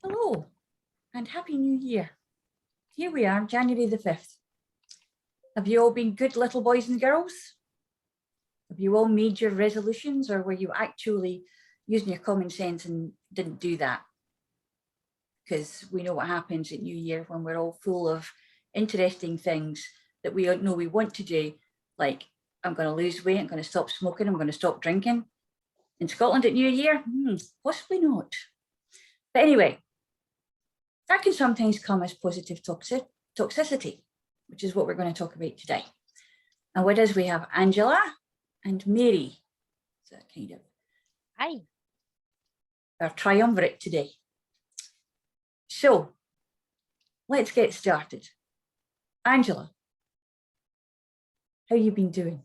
Hello and Happy New Year. Here we are, January the 5th. Have you all been good little boys and girls? Have you all made your resolutions, or were you actually using your common sense and didn't do that? Because we know what happens at New Year when we're all full of interesting things that we know we want to do, like I'm going to lose weight, I'm going to stop smoking, I'm going to stop drinking. In Scotland at New Year? Possibly not. But anyway, that can sometimes come as positive toxicity, which is what we're going to talk about today. And with us we have Angela and Mary. So kind of hi, our triumvirate today. So let's get started. Angela, how have you been doing?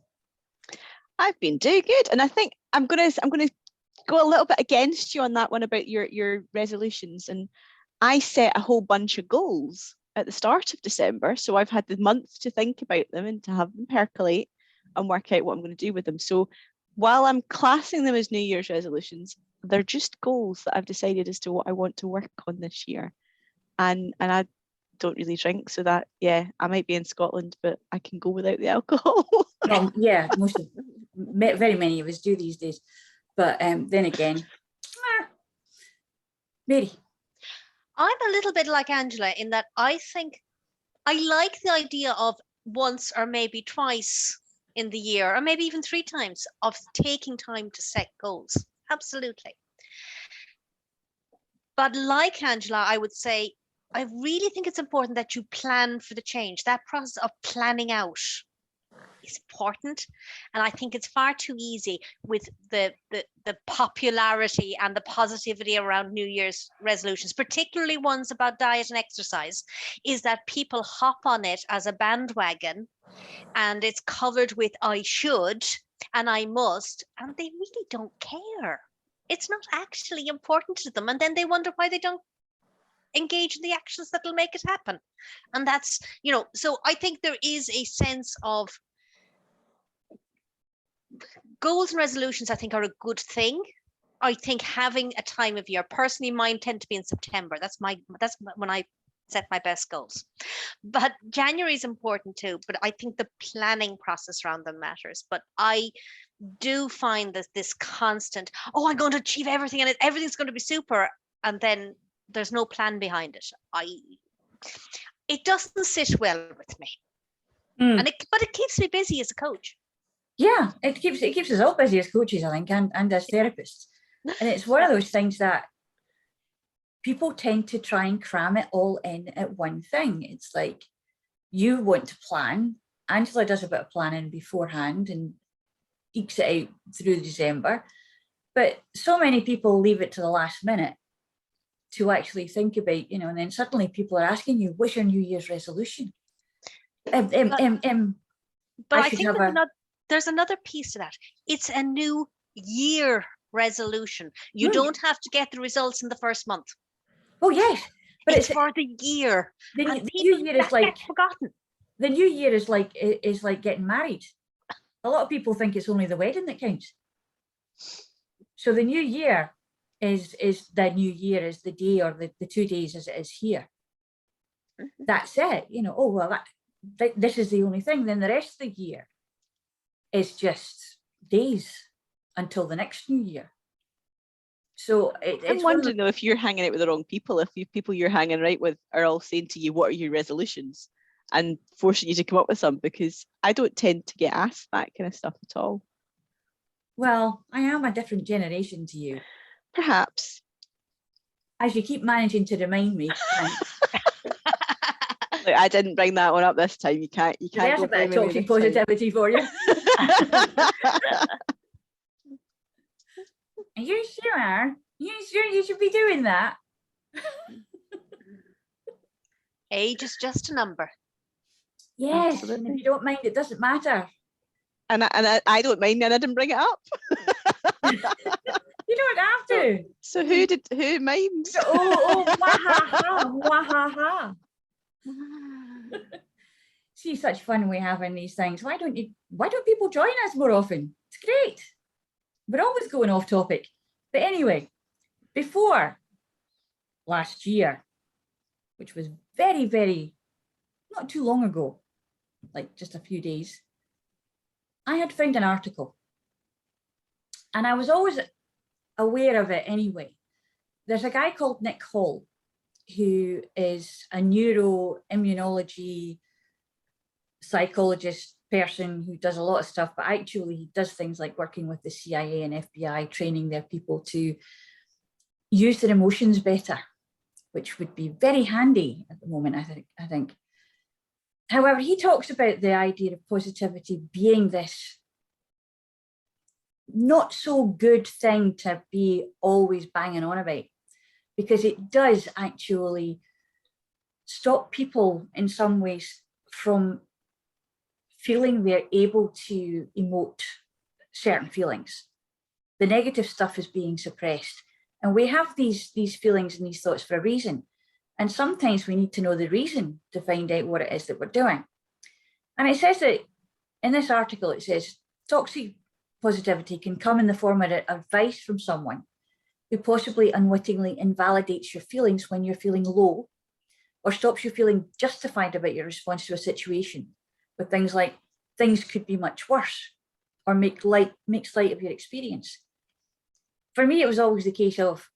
I've been doing good, and I think I'm gonna go a little bit against you on that one about your resolutions. And I set a whole bunch of goals at the start of December, so I've had the month to think about them and to have them percolate and work out what I'm going to do with them. So while I'm classing them as New Year's resolutions, they're just goals that I've decided as to what I want to work on this year. And I don't really drink, so that, yeah, I might be in Scotland, but I can go without the alcohol. Yeah, very many of us do these days. But then again, Mary. I'm a little bit like Angela in that I think I like the idea of once or maybe twice in the year, or maybe even 3 times, of taking time to set goals. Absolutely. But like Angela, I would say, I really think it's important that you plan for the change. That process of planning out is important. And I think it's far too easy with the popularity and the positivity around New Year's resolutions, particularly ones about diet and exercise, is that people hop on it as a bandwagon and it's covered with I should and I must, and they really don't care. It's not actually important to them. And then they wonder why they don't engage in the actions that will make it happen. And that's, so I think there is a sense of goals and resolutions, I think, are a good thing. I think having a time of year, personally, mine tend to be in September. That's when I set my best goals. But January is important too. But I think the planning process around them matters. But I do find that this constant, I'm going to achieve everything and everything's going to be super, and then there's no plan behind it. It doesn't sit well with me. But it keeps me busy as a coach. Yeah, it keeps us all busy as coaches, I think, and as therapists. And it's one of those things that people tend to try and cram it all in at one thing. It's like, you want to plan. Angela does a bit of planning beforehand and ekes it out through December. But so many people leave it to the last minute to actually think about, and then suddenly people are asking you, what's your New Year's resolution? But I think there's another piece to that. It's a new year resolution. You don't have to get the results in the first month. Oh yes, but it's for the year. The new year is like forgotten. The new year is like getting married. A lot of people think it's only the wedding that counts. So the new year is the new year, is the day or the 2 days as it is here. Mm-hmm. That's it. This is the only thing. Then the rest of the year is just days until the next new year. So I'm wondering though, if you're hanging out with the wrong people, if people you're hanging out with are all saying to you, what are your resolutions, and forcing you to come up with some, because I don't tend to get asked that kind of stuff at all. Well, I am a different generation to you. Perhaps. As you keep managing to remind me. Look, I didn't bring that one up this time. You can't. There's a bit of toxic positivity for you. Are you sure? You sure you should be doing that? Age is just a number. Yes, absolutely. And if you don't mind, it doesn't matter. And I don't mind, and I didn't bring it up. You don't have to. So who minds? Wahaha. See, such fun we have in these things. Why don't people join us more often? It's great. We're always going off topic. But anyway, before last year, which was very, very, not too long ago, like just a few days, I had found an article, and I was always aware of it anyway. There's a guy called Nick Hall, who is a neuroimmunology psychologist person who does a lot of stuff, but actually he does things like working with the CIA and FBI, training their people to use their emotions better, which would be very handy at the moment, I think. However, he talks about the idea of positivity being this not so good thing to be always banging on about, because it does actually stop people in some ways from feeling they're able to emote certain feelings. The negative stuff is being suppressed. And we have these feelings and these thoughts for a reason. And sometimes we need to know the reason to find out what it is that we're doing. And it says that in this article, it says toxic positivity can come in the form of advice from someone who possibly unwittingly invalidates your feelings when you're feeling low, or stops you feeling justified about your response to a situation, with things like things could be much worse, or makes light of your experience. For me, it was always the case of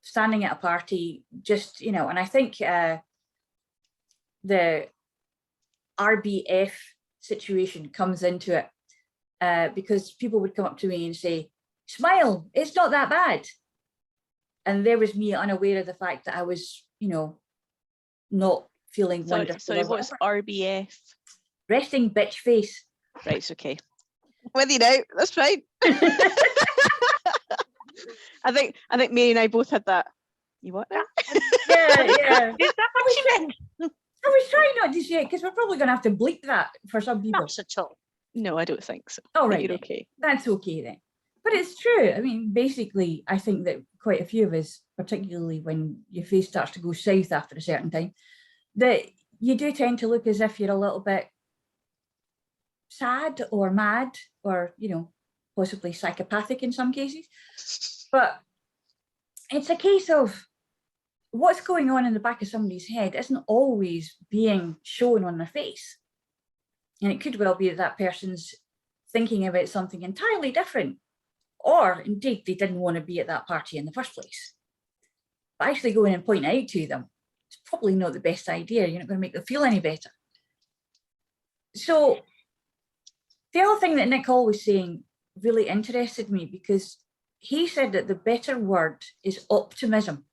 standing at a party, just, you know, and I think the RBF situation comes into it, because people would come up to me and say, smile, it's not that bad. And there was me unaware of the fact that I was, you know, not feeling wonderful. Sorry, what's RBF? Resting bitch face. Right, it's okay. With you now, that's fine. I think Mary and I both had that. You what now? Yeah. Is that what you meant? I was trying not to say it because we're probably going to have to bleep that for some people. Not at all. No, I don't think so. All right, you're okay. That's okay then. But it's true. I mean, basically, I think that quite a few of us, particularly when your face starts to go south after a certain time, that you do tend to look as if you're a little bit sad or mad, or, you know, possibly psychopathic in some cases. But it's a case of what's going on in the back of somebody's head isn't always being shown on their face. And it could well be that that person's thinking about something entirely different, or indeed they didn't want to be at that party in the first place. But actually going and pointing out to them, it's probably not the best idea. You're not going to make them feel any better. So the other thing that Nick Hall was saying really interested me, because he said that the better word is optimism,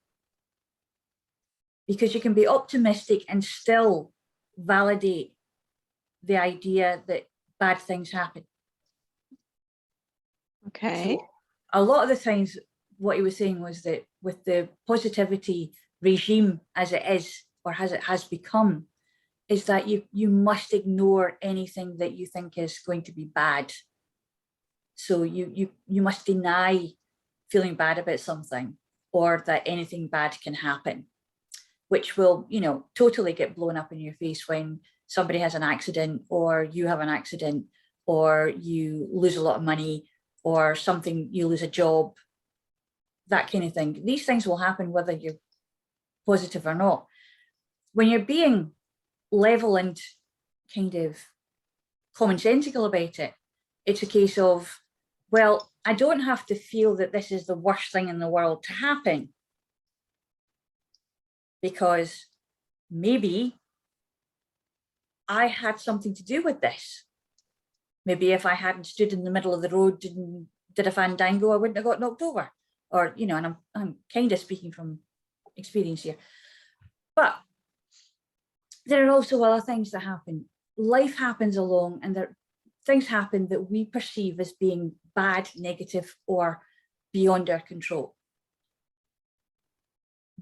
because you can be optimistic and still validate the idea that bad things happen. Okay. So a lot of the times what he was saying was that with the positivity regime as it is, or as it has become, is that you must ignore anything that you think is going to be bad. So you must deny feeling bad about something, or that anything bad can happen, which will, you know, totally get blown up in your face when somebody has an accident, or you have an accident, or you lose a lot of money, or something, you lose a job, that kind of thing. These things will happen whether you're positive or not. When you're being level and kind of commonsensical about it, it's a case of, well, I don't have to feel that this is the worst thing in the world to happen, because maybe I had something to do with this. Maybe if I hadn't stood in the middle of the road and did a fandango, I wouldn't have got knocked over. Or, you know, and I'm kind of speaking from experience here. But there are also other things that happen. Life happens along, and things happen that we perceive as being bad, negative, or beyond our control.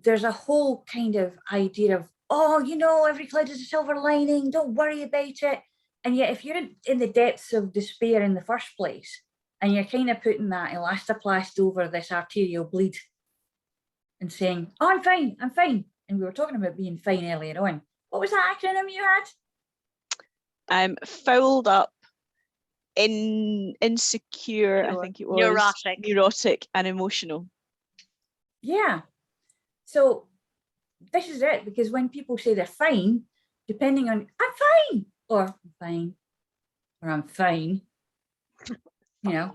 There's a whole kind of idea of, oh, you know, every cloud is a silver lining, don't worry about it. And yet if you're in the depths of despair in the first place, and you're kind of putting that elastoplast over this arterial bleed and saying, oh, I'm fine, and we were talking about being fine earlier on. What was that acronym you had? Fouled up, insecure, I think it was. Neurotic. Neurotic and emotional. Yeah. So this is it, because when people say they're fine, depending on I'm fine or I'm fine or I'm fine, you know,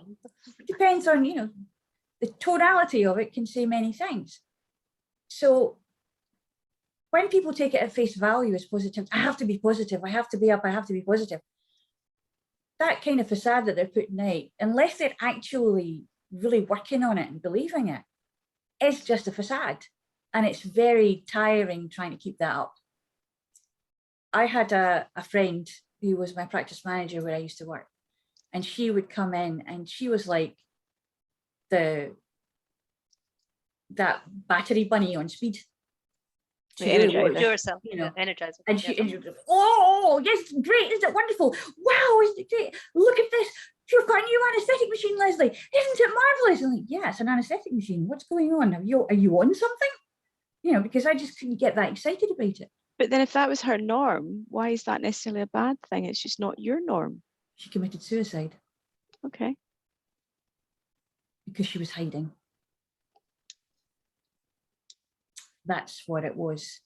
depends on, you know, the tonality of it can say many things. So when people take it at face value as positive, I have to be positive, I have to be up, I have to be positive. That kind of facade that they're putting out, unless they're actually really working on it and believing it, it's just a facade. And it's very tiring trying to keep that up. I had a friend who was my practice manager where I used to work, and she would come in and she was like that battery bunny on speed. The energizer. Do yourself, you know, energizer. and she, oh yes, great, isn't it wonderful? Wow, isn't it great? Look at this. You've got a new anesthetic machine, Leslie. Isn't it marvelous? I'm like, yeah, it's an anesthetic machine. What's going on? Are you on something? You know, because I just couldn't get that excited about it. But then if that was her norm, why is that necessarily a bad thing? It's just not your norm. She committed suicide Okay. because she was hiding. That's what it was.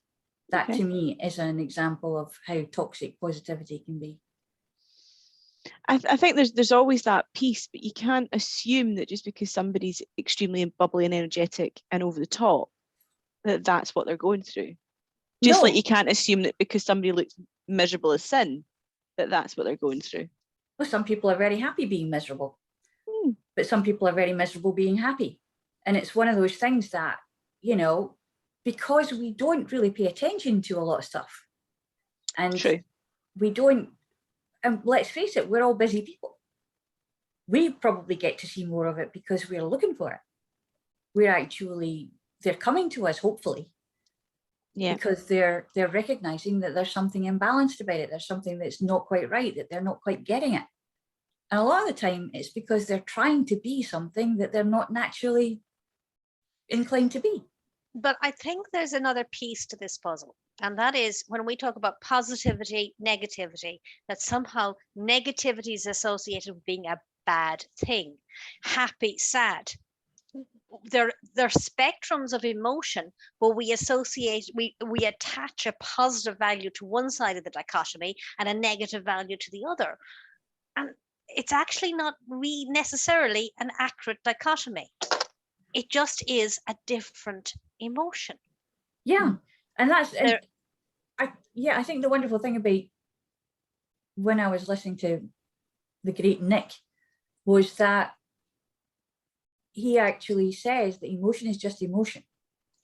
That Okay. to me is an example of how toxic positivity can be. I think there's always that piece, but you can't assume that just because somebody's extremely bubbly and energetic and over the top, that that's what they're going through. Just like you can't assume that because somebody looks miserable as sin, that that's what they're going through. Well, some people are very happy being miserable, but some people are very miserable being happy. And it's one of those things that, you know, because we don't really pay attention to a lot of stuff. And True. We don't, and let's face it, we're all busy people. We probably get to see more of it because we're looking for it. We're actually, they're coming to us, hopefully. Yeah. Because they're recognizing that there's something imbalanced about it. There's something that's not quite right, that they're not quite getting it. And a lot of the time it's because they're trying to be something that they're not naturally inclined to be. But I think there's another piece to this puzzle. And that is when we talk about positivity, negativity, that somehow negativity is associated with being a bad thing. Happy, sad. They're spectrums of emotion, but we associate, we attach a positive value to one side of the dichotomy and a negative value to the other. And it's actually not necessarily an accurate dichotomy. It just is a different emotion. Yeah. And that's, I think the wonderful thing about when I was listening to the great Nick was that he actually says that emotion is just emotion.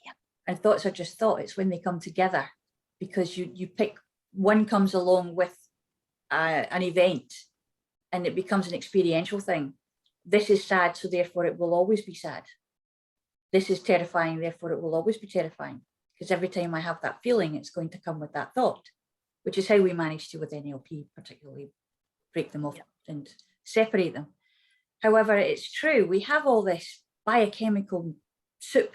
Yeah. And thoughts are just thought. It's when they come together, because you pick, one comes along with an event and it becomes an experiential thing. This is sad, so therefore it will always be sad. This is terrifying, therefore it will always be terrifying. Because every time I have that feeling, it's going to come with that thought, which is how we manage to, with NLP, particularly break them off and separate them. However, it's true, we have all this biochemical soup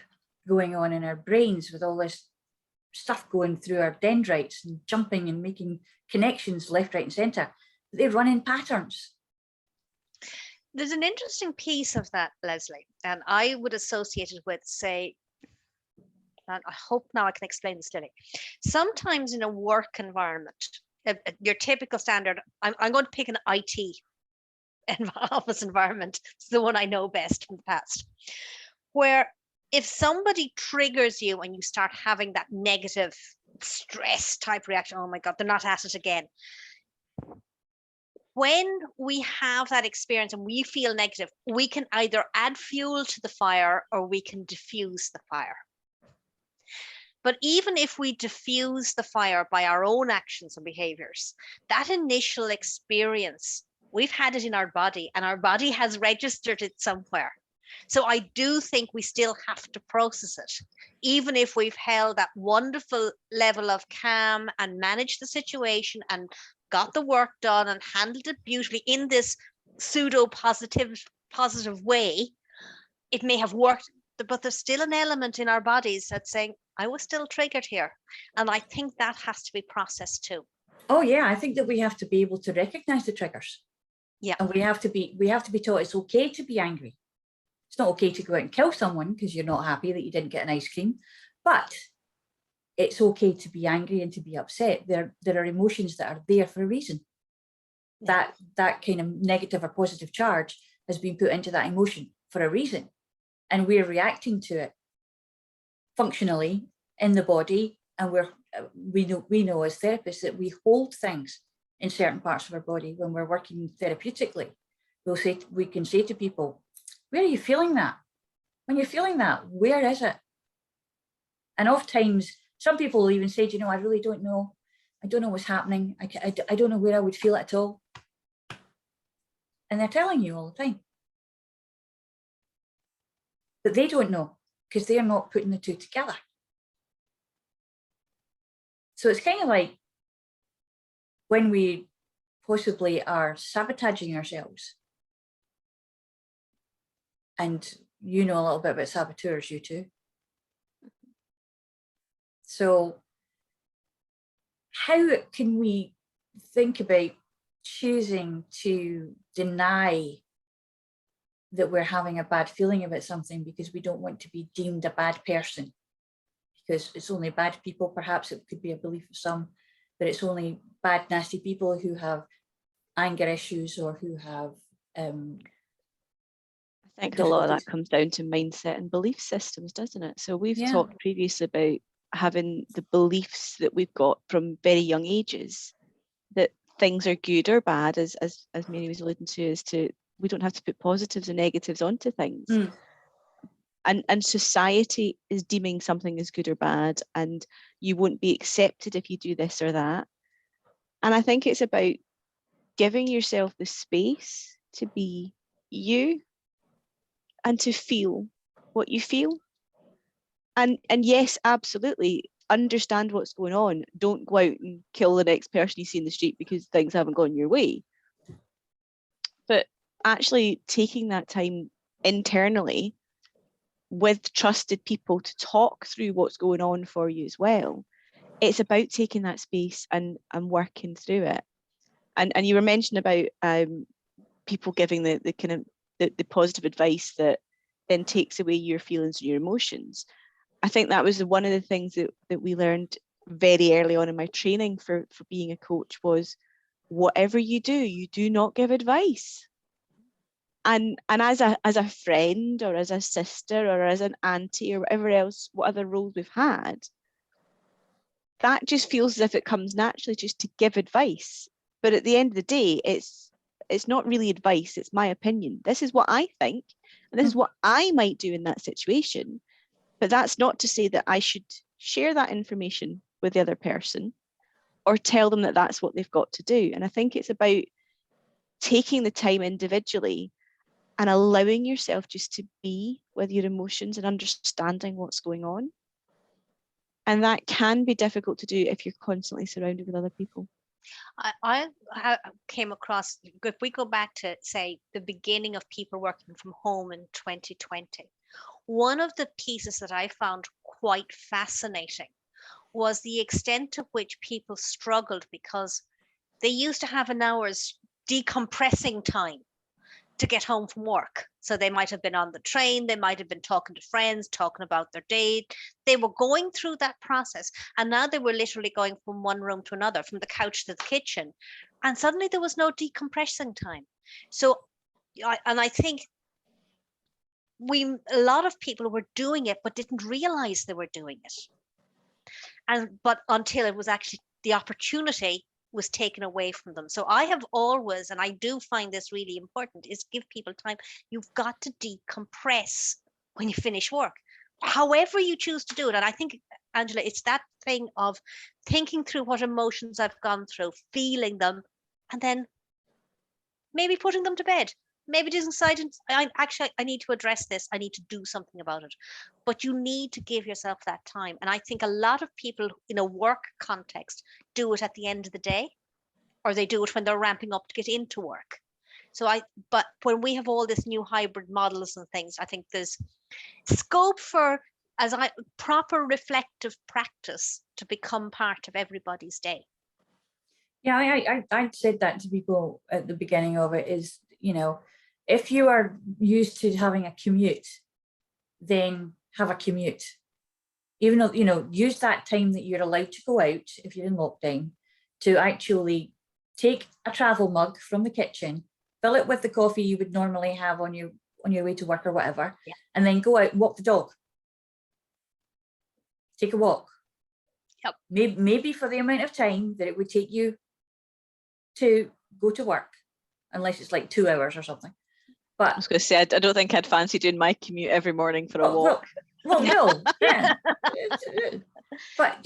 going on in our brains with all this stuff going through our dendrites and jumping and making connections left, right, and center. They run in patterns. There's an interesting piece of that, Leslie, and I would associate it with, say, and I hope now I can explain this clearly. Sometimes in a work environment, your typical standard, I'm going to pick an IT office environment. It's the one I know best from the past, where if somebody triggers you and you start having that negative stress type reaction, oh my God, they're not at it again. When we have that experience and we feel negative, we can either add fuel to the fire or we can diffuse the fire. But even if we diffuse the fire by our own actions and behaviors, that initial experience, we've had it in our body and our body has registered it somewhere. So I do think we still have to process it, even if we've held that wonderful level of calm and managed the situation and got the work done and handled it beautifully in this pseudo positive way. It may have worked, but there's still an element in our bodies that's saying, I was still triggered here. And I think that has to be processed too. Oh yeah, I think that we have to be able to recognize the triggers. Yeah. And we have to be taught it's okay to be angry. It's not okay to go out and kill someone because you're not happy that you didn't get an ice cream, But it's okay to be angry and to be upset. There are emotions that are there for a reason. That kind of negative or positive charge has been put into that emotion for a reason. And we're reacting to it functionally in the body. And we know as therapists that we hold things in certain parts of our body when we're working therapeutically. We can say to people, where are you feeling that? When you're feeling that, where is it? And oftentimes, some people will even say, you know, I really don't know. I don't know what's happening. I don't know where I would feel it at all. And they're telling you all the time. But they don't know because they're not putting the two together. So it's kind of like when we possibly are sabotaging ourselves. And you know a little bit about saboteurs, you two. So how can we think about choosing to deny that we're having a bad feeling about something because we don't want to be deemed a bad person? Because it's only bad people, perhaps it could be a belief of some, but it's only bad, nasty people who have anger issues or who have I think a lot of that comes down to mindset and belief systems, doesn't it? So we've talked previously about having the beliefs that we've got from very young ages, that things are good or bad, as Mary was alluding to, is to we don't have to put positives and negatives onto things. And society is deeming something as good or bad, and you won't be accepted if you do this or that. And I think it's about giving yourself the space to be you and to feel what you feel. And yes, absolutely, understand what's going on. Don't go out and kill the next person you see in the street because things haven't gone your way. But actually taking that time internally with trusted people to talk through what's going on for you as well. It's about taking that space and working through it. And you were mentioning about people giving the kind of the positive advice that then takes away your feelings and your emotions. I think that was one of the things that we learned very early on in my training for being a coach was, whatever you do not give advice. And as a friend or as a sister or as an auntie or whatever else, what other roles we've had, that just feels as if it comes naturally just to give advice. But at the end of the day, it's not really advice, it's my opinion. This is what I think, and this is what I might do in that situation. But that's not to say that I should share that information with the other person or tell them that that's what they've got to do. And I think it's about taking the time individually and allowing yourself just to be with your emotions and understanding what's going on. And that can be difficult to do if you're constantly surrounded with other people. I came across, if we go back to, say, the beginning of people working from home in 2020, one of the pieces that I found quite fascinating was the extent to which people struggled because they used to have an hour's decompressing time to get home from work. So they might have been on the train, they might have been talking to friends, talking about their day. They were going through that process. And now they were literally going from one room to another, from the couch to the kitchen. And suddenly there was no decompressing time. So, I think a lot of people were doing it, but didn't realize they were doing it. But until it was actually the opportunity was taken away from them. So I have always, and I do find this really important, is give people time. You've got to decompress when you finish work, however you choose to do it. And I think, Angela, it's that thing of thinking through what emotions I've gone through, feeling them, and then maybe putting them to bed. Maybe deciding, I need to address this. I need to do something about it. But you need to give yourself that time. And I think a lot of people in a work context do it at the end of the day, or they do it when they're ramping up to get into work. But when we have all this new hybrid models and things, I think there's scope for proper reflective practice to become part of everybody's day. Yeah, I said that to people at the beginning of it is, you know, if you are used to having a commute, then have a commute. even though, use that time that you're allowed to go out if you're in lockdown to actually take a travel mug from the kitchen, fill it with the coffee you would normally have on your way to work or whatever, and then go out and walk the dog. Take a walk. Yep. Maybe for the amount of time that it would take you to go to work, unless it's like 2 hours or something. But I was going to say, I don't think I'd fancy doing my commute every morning for a walk. Well, no, yeah. But,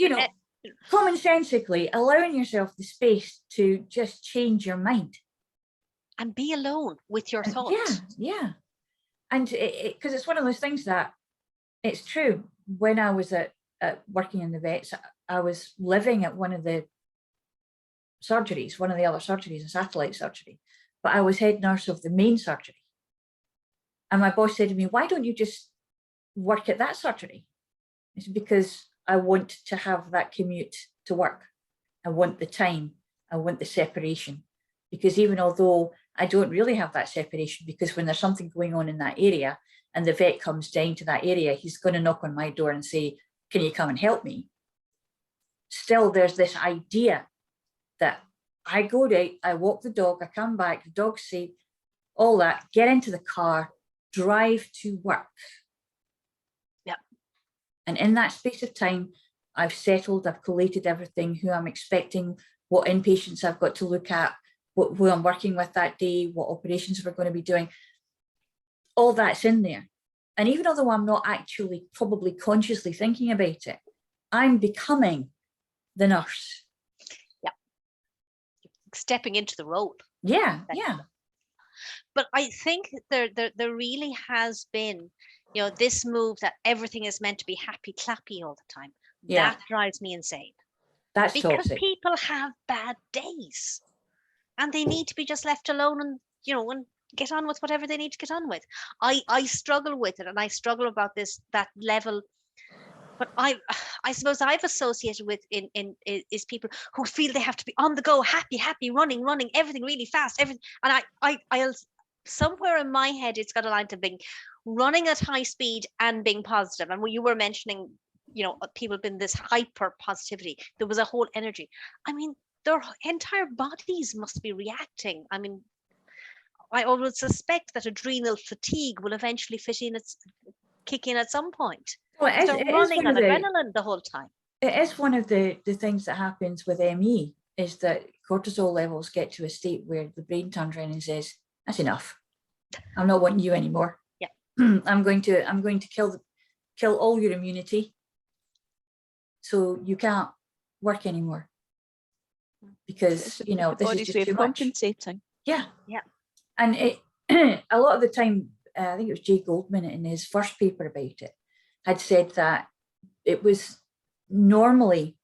commonsensically, allowing yourself the space to just change your mind. And be alone with your thoughts. Yeah. And because it's one of those things that it's true. When I was at working in the vets, I was living at one of the surgeries, one of the other surgeries, a satellite surgery, but I was head nurse of the main surgery. And my boss said to me, why don't you just work at that surgery? It's because I want to have that commute to work. I want the time. I want the separation. Because even although I don't really have that separation, because when there's something going on in that area and the vet comes down to that area, he's going to knock on my door and say, can you come and help me? Still, there's this idea that I go out, I walk the dog, I come back, the dog's safe, all that, get into the car, drive to work. Yeah. And in that space of time, I've settled, I've collated everything, who I'm expecting, what inpatients I've got to look at, who I'm working with that day, what operations we're going to be doing. All that's in there. And even although I'm not actually probably consciously thinking about it, I'm becoming the nurse. Yeah. Stepping into the role. Yeah. But I think there really has been, this move that everything is meant to be happy clappy all the time. Yeah. That drives me insane. That's because toxic. People have bad days and they need to be just left alone and, and get on with whatever they need to get on with. I struggle with it, and I struggle about that level. But I suppose I've associated with is people who feel they have to be on the go, happy, running, everything really fast, everything. And I'll somewhere in my head, it's got a line to being running at high speed and being positive. And when you were mentioning, people been this hyper positivity, there was a whole energy. I mean, their entire bodies must be reacting. I mean, I would suspect that adrenal fatigue will eventually kick in at some point. Well, They're running on adrenaline the whole time. It is one of the things that happens with ME, is that cortisol levels get to a state where the brain turns around and says, that's enough. I'm not wanting you anymore. Yeah. I'm going to kill all your immunity, so you can't work anymore. Because this is just too much. Compensating. Yeah. Yeah. And a lot of the time, I think it was Jay Goldman in his first paper about it, had said that it was normally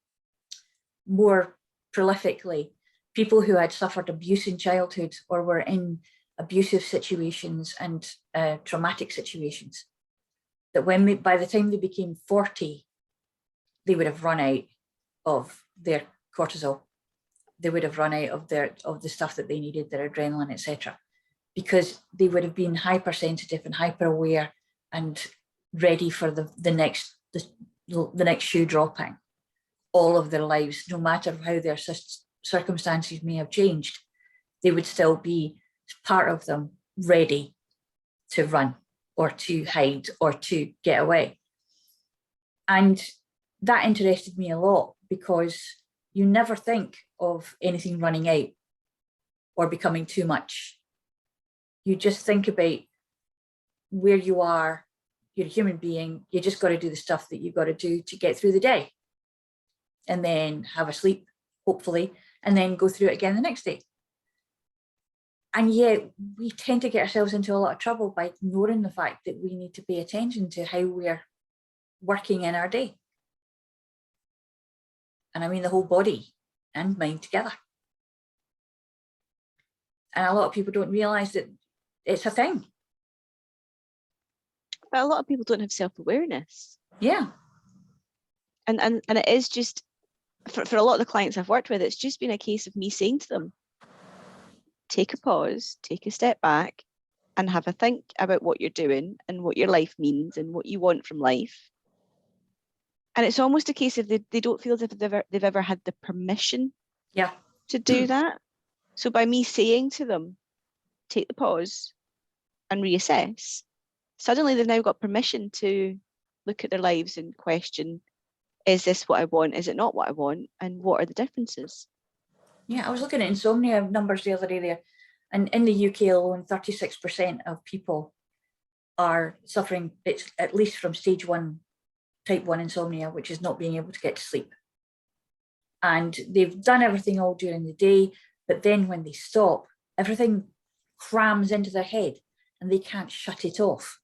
more prolifically people who had suffered abuse in childhood or were in abusive situations and traumatic situations, that by the time they became 40, they would have run out of their cortisol. They would have run out of the stuff that they needed, their adrenaline, etc., because they would have been hypersensitive and hyper aware and ready for the next shoe dropping all of their lives. No matter how their circumstances may have changed, they would still be part of them ready to run or to hide or to get away. And that interested me a lot, because you never think of anything running out or becoming too much. You just think about where you are. You're a human being. You just got to do the stuff that you've got to do to get through the day, and then have a sleep, hopefully, and then go through it again the next day. And yet we tend to get ourselves into a lot of trouble by ignoring the fact that we need to pay attention to how we're working in our day. And I mean the whole body and mind together. And a lot of people don't realize that it's a thing. But a lot of people don't have self-awareness. Yeah. And it is just, for a lot of the clients I've worked with, it's just been a case of me saying to them, take a pause, take a step back, and have a think about what you're doing and what your life means and what you want from life. And it's almost a case of they don't feel as if they've ever had the permission Yeah. to do that. So by me saying to them, take the pause and reassess, suddenly they've now got permission to look at their lives and question, is this what I want? Is it not what I want? And what are the differences? Yeah, I was looking at insomnia numbers the other day there. And in the UK alone, 36% of people are suffering, it's at least from stage 1, type 1 insomnia, which is not being able to get to sleep. And they've done everything all during the day, but then when they stop, everything crams into their head and they can't shut it off.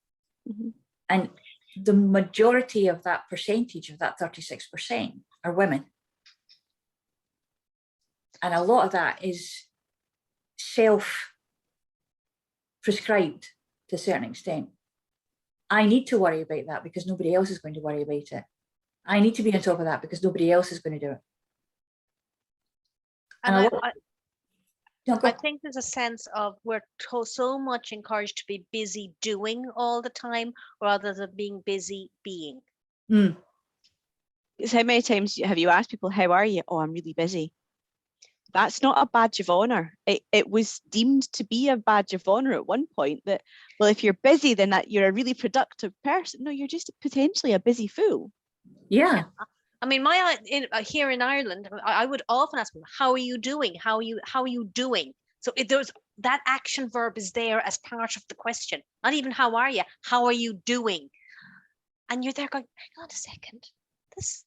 Mm-hmm. And the majority of that percentage, of that 36%, are women. And a lot of that is self-prescribed to a certain extent. I need to worry about that because nobody else is going to worry about it. I need to be on top of that because nobody else is going to do it. And No, I think there's a sense of we're so much encouraged to be busy doing all the time rather than being busy being. Because how many times have you asked people, how are you? Oh, I'm really busy. That's not a badge of honor. It was deemed to be a badge of honor at one point that, well, if you're busy, then that you're a really productive person. No, you're just potentially a busy fool. Yeah. I mean, here in Ireland, I would often ask them, "How are you doing? How are you doing?" So there's that action verb is there as part of the question. Not even how are you? How are you doing? And you're there going, hang on a second. This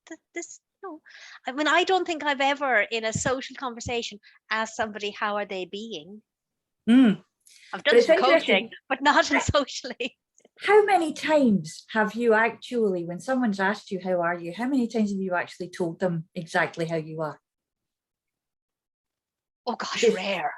no. I mean, I don't think I've ever in a social conversation asked somebody how are they being. I've done some coaching, but not in socially. How many times have you actually, when someone's asked you, how are you? How many times have you actually told them exactly how you are? Oh gosh, Just, rare.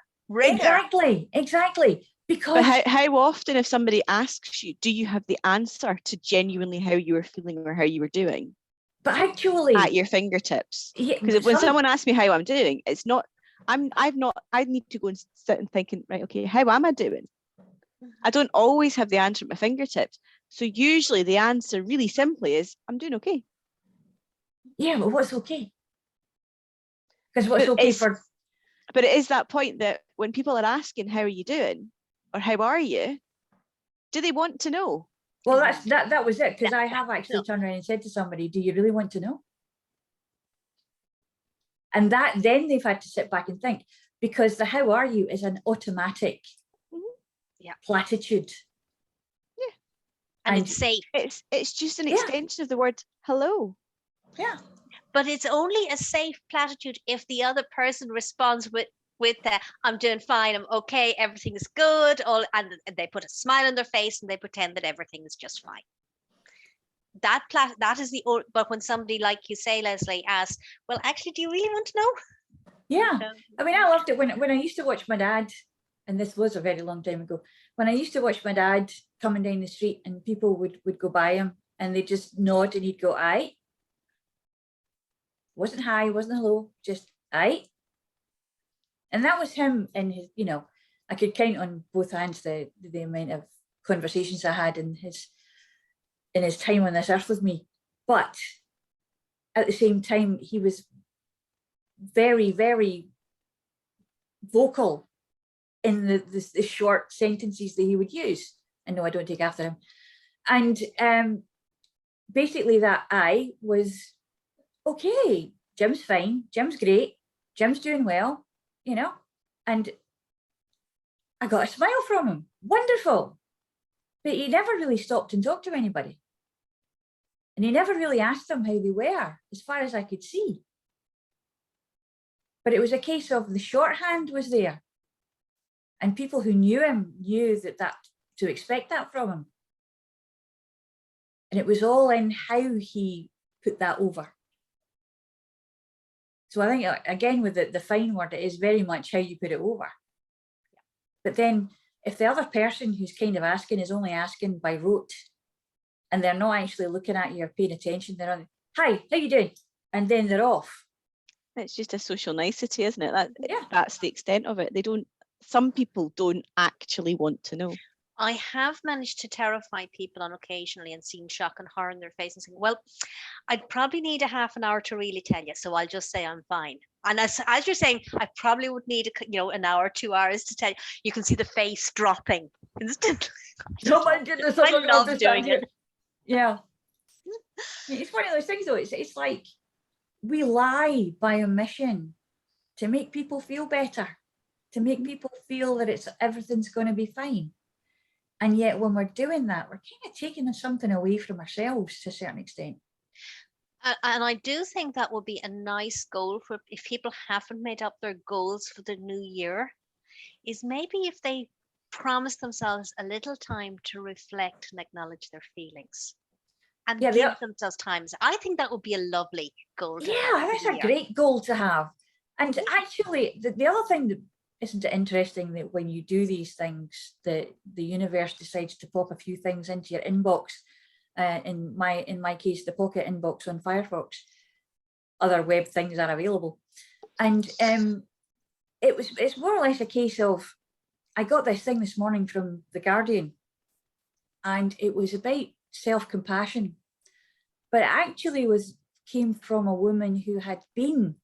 Exactly. Because but how often if somebody asks you, do you have the answer to genuinely how you were feeling or how you were doing? But actually at your fingertips. Because Yeah, when someone asks me how I'm doing, it's not, I need to go and sit and thinking, right, okay, how am I doing? I don't always have the answer at my fingertips. So usually the answer really simply is, I'm doing okay. Yeah, but what's okay? Because what's okay for... But it is that point that when people are asking, how are you doing? Or how are you? Do they want to know? Well, that was it, because I have actually turned around and said to somebody, do you really want to know? And then they've had to sit back and think, because the how are you is an automatic platitude. Yeah. And it's safe. It's just an extension of the word hello. Yeah. But it's only a safe platitude if the other person responds with I'm doing fine, I'm okay, everything's good, and they put a smile on their face and they pretend that everything is just fine. That is the, but when somebody, like you say, Leslie, asks, well, actually, do you really want to know? Yeah. I mean, I loved it when I used to watch my dad, and this was a very long time ago, when I used to watch my dad coming down the street and people would go by him and they just nod and he'd go, aye. Wasn't hi, wasn't hello, just aye. And that was him in his, I could count on both hands the amount of conversations I had in his time on this earth with me. But at the same time, he was very, very vocal in the short sentences that he would use. And no, I don't take after him. And basically that I was, okay, Jim's fine, Jim's great, Jim's doing well, and I got a smile from him, wonderful. But he never really stopped and talked to anybody. And he never really asked them how they were, as far as I could see. But it was a case of the shorthand was there. And people who knew him knew that to expect that from him. And it was all in how he put that over. So I think, again, with the fine word, it is very much how you put it over. But then if the other person who's kind of asking is only asking by rote, and they're not actually looking at you or paying attention, they're on, hi, how you doing? And then they're off. It's just a social nicety, isn't it? That's the extent of it. Some people don't actually want to know. I have managed to terrify people on occasionally and seen shock and horror in their face and saying, well, I'd probably need a half an hour to really tell you, so I'll just say I'm fine. And as you're saying, I probably would need an hour, 2 hours to tell you. You can see the face dropping instantly. Oh my goodness, I don't love understand doing it. Yeah. It's one of those things though, it's like we lie by omission to make people feel better, to make people feel that everything's going to be fine. And yet when we're doing that, we're kind of taking something away from ourselves to a certain extent. And I do think that would be a nice goal for if people haven't made up their goals for the new year, is maybe if they promise themselves a little time to reflect and acknowledge their feelings and give themselves time. I think that would be a lovely goal to have. That's a great goal to have. And actually, the other thing that isn't it interesting that when you do these things, the universe decides to pop a few things into your inbox. In my case, the Pocket inbox on Firefox. Other web things are available, and it's more or less a case of I got this thing this morning from The Guardian, and it was about self-compassion, but it actually came from a woman who had been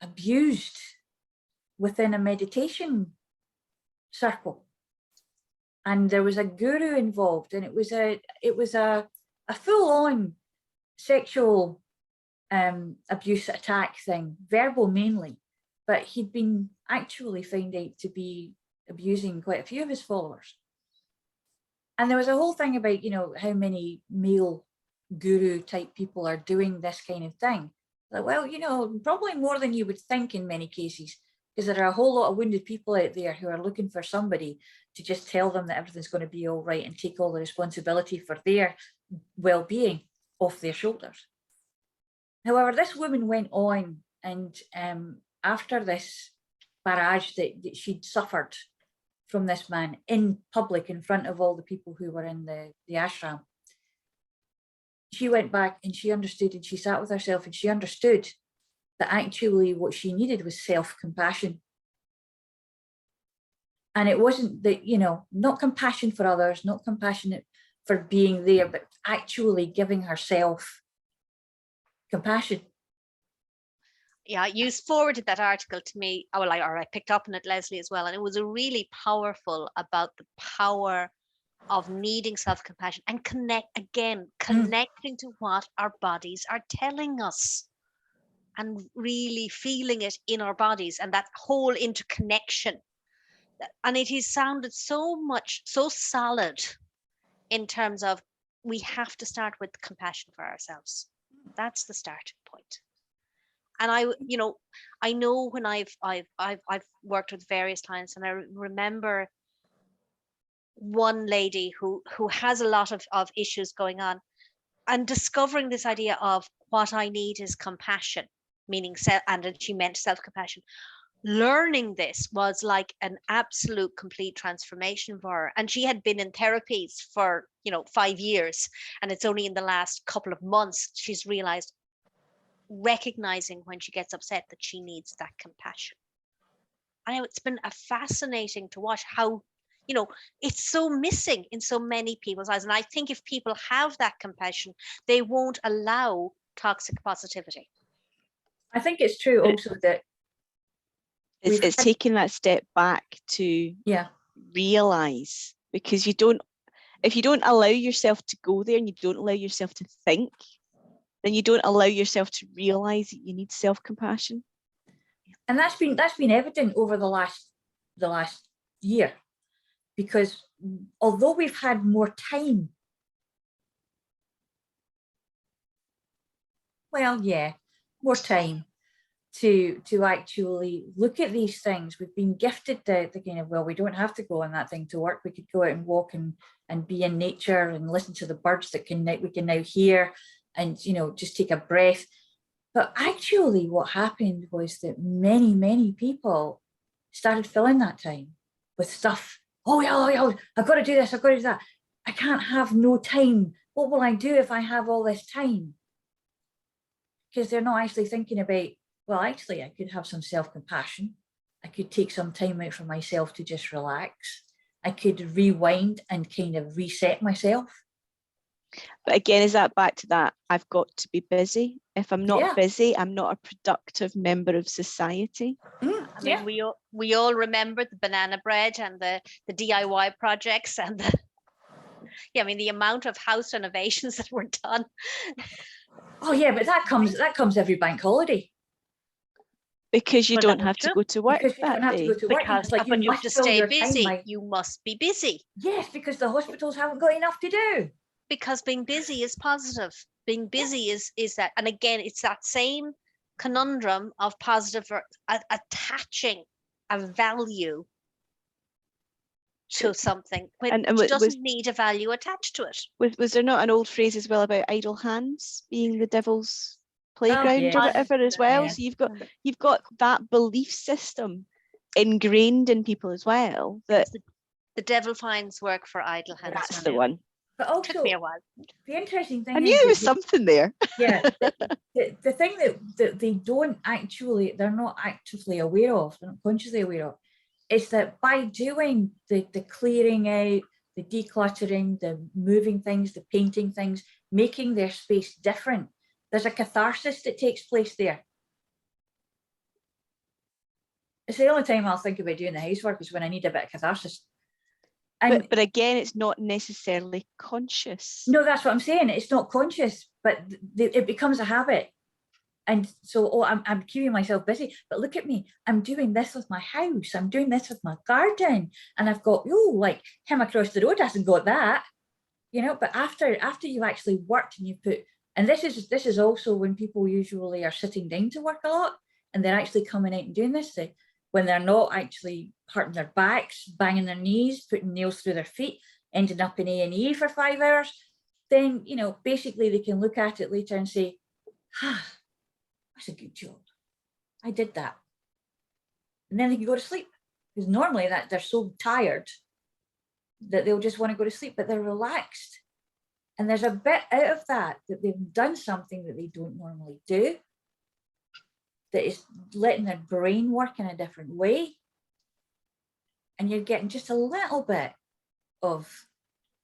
abused within a meditation circle. And there was a guru involved, and it was a full-on sexual abuse attack thing, verbal mainly, but he'd been actually found out to be abusing quite a few of his followers. And there was a whole thing about, how many male guru type people are doing this kind of thing. Like, well, probably more than you would think in many cases, because there are a whole lot of wounded people out there who are looking for somebody to just tell them that everything's going to be all right and take all the responsibility for their well-being off their shoulders. However, this woman went on, and after this barrage that she'd suffered from this man in public in front of all the people who were in the ashram, she went back and she understood, and she sat with herself and she understood that actually what she needed was self-compassion. And it wasn't that, not compassion for others, not compassionate for being there, but actually giving herself compassion. Yeah, you forwarded that article to me. I picked up on it, Leslie, as well. And it was a really powerful about the power of needing self-compassion and connecting to what our bodies are telling us and really feeling it in our bodies, and that whole interconnection. And it has sounded so solid in terms of we have to start with compassion for ourselves. That's the starting point. And I know when I've worked with various clients, and I remember one lady who has a lot of issues going on, and discovering this idea of what I need is compassion, meaning and she meant self-compassion. Learning this was like an absolute complete transformation for her. And she had been in therapies for 5 years, and it's only in the last couple of months she's realized, recognizing when she gets upset, that she needs that compassion. I know it's been a fascinating to watch how it's so missing in so many people's lives. And I think if people have that compassion, they won't allow toxic positivity. I think it's true also that it's taking that step back to realize, because if you don't allow yourself to go there and you don't allow yourself to think, then you don't allow yourself to realize that you need self-compassion. And that's been evident over the last year, because although we've had more time, more time to actually look at these things. We've been gifted the kind of, we don't have to go on that thing to work. We could go out and walk and be in nature and listen to the birds we can now hear, and just take a breath. But actually what happened was that many people started filling that time with stuff. Oh yeah, I've got to do this, I've got to do that. I can't have no time. What will I do if I have all this time? Because they're not actually thinking about, well, actually, I could have some self-compassion. I could take some time out for myself to just relax. I could rewind and kind of reset myself. But again, is that back to that? I've got to be busy. If I'm not busy, I'm not a productive member of society. I mean, we all remember the banana bread and the DIY projects and the the amount of house renovations that were done. Oh yeah, but that comes every bank holiday. Because you don't have to go to work because you don't have to go to work. Because like but you have to stay busy. Time, you must be busy. Yes, because the hospitals haven't got enough to do. Because being busy is positive. Being busy is that, and again, it's that same conundrum of positive attaching a value to something which doesn't need a value attached to it. Was there not an old phrase as well about idle hands being the devil's playground or whatever as well? So you've got that belief system ingrained in people as well, that the devil finds work for idle hands. That's the one. But also, took me a while. The interesting thing I knew there was something there. Yeah, the thing that they don't actually, they're not actively aware of, they're not consciously aware of, is that by doing the clearing out, the decluttering, the moving things, the painting things, making their space different, there's a catharsis that takes place there. It's the only time I'll think about doing the housework is when I need a bit of catharsis. And but again, it's not necessarily conscious. No, that's what I'm saying. It's not conscious, but it becomes a habit. And so, I'm keeping myself busy. But look at me. I'm doing this with my house. I'm doing this with my garden. And I've got, like him across the road hasn't got that. But after you've actually worked and you put, and this is also when people usually are sitting down to work a lot and they're actually coming out and doing this thing. When they're not actually hurting their backs, banging their knees, putting nails through their feet, ending up in A&E for 5 hours, then, basically they can look at it later and say, that's a good job. I did that. And then they can go to sleep. Because normally that they're so tired that they'll just want to go to sleep, but they're relaxed. And there's a bit out of that they've done something that they don't normally do, that is letting their brain work in a different way. And you're getting just a little bit of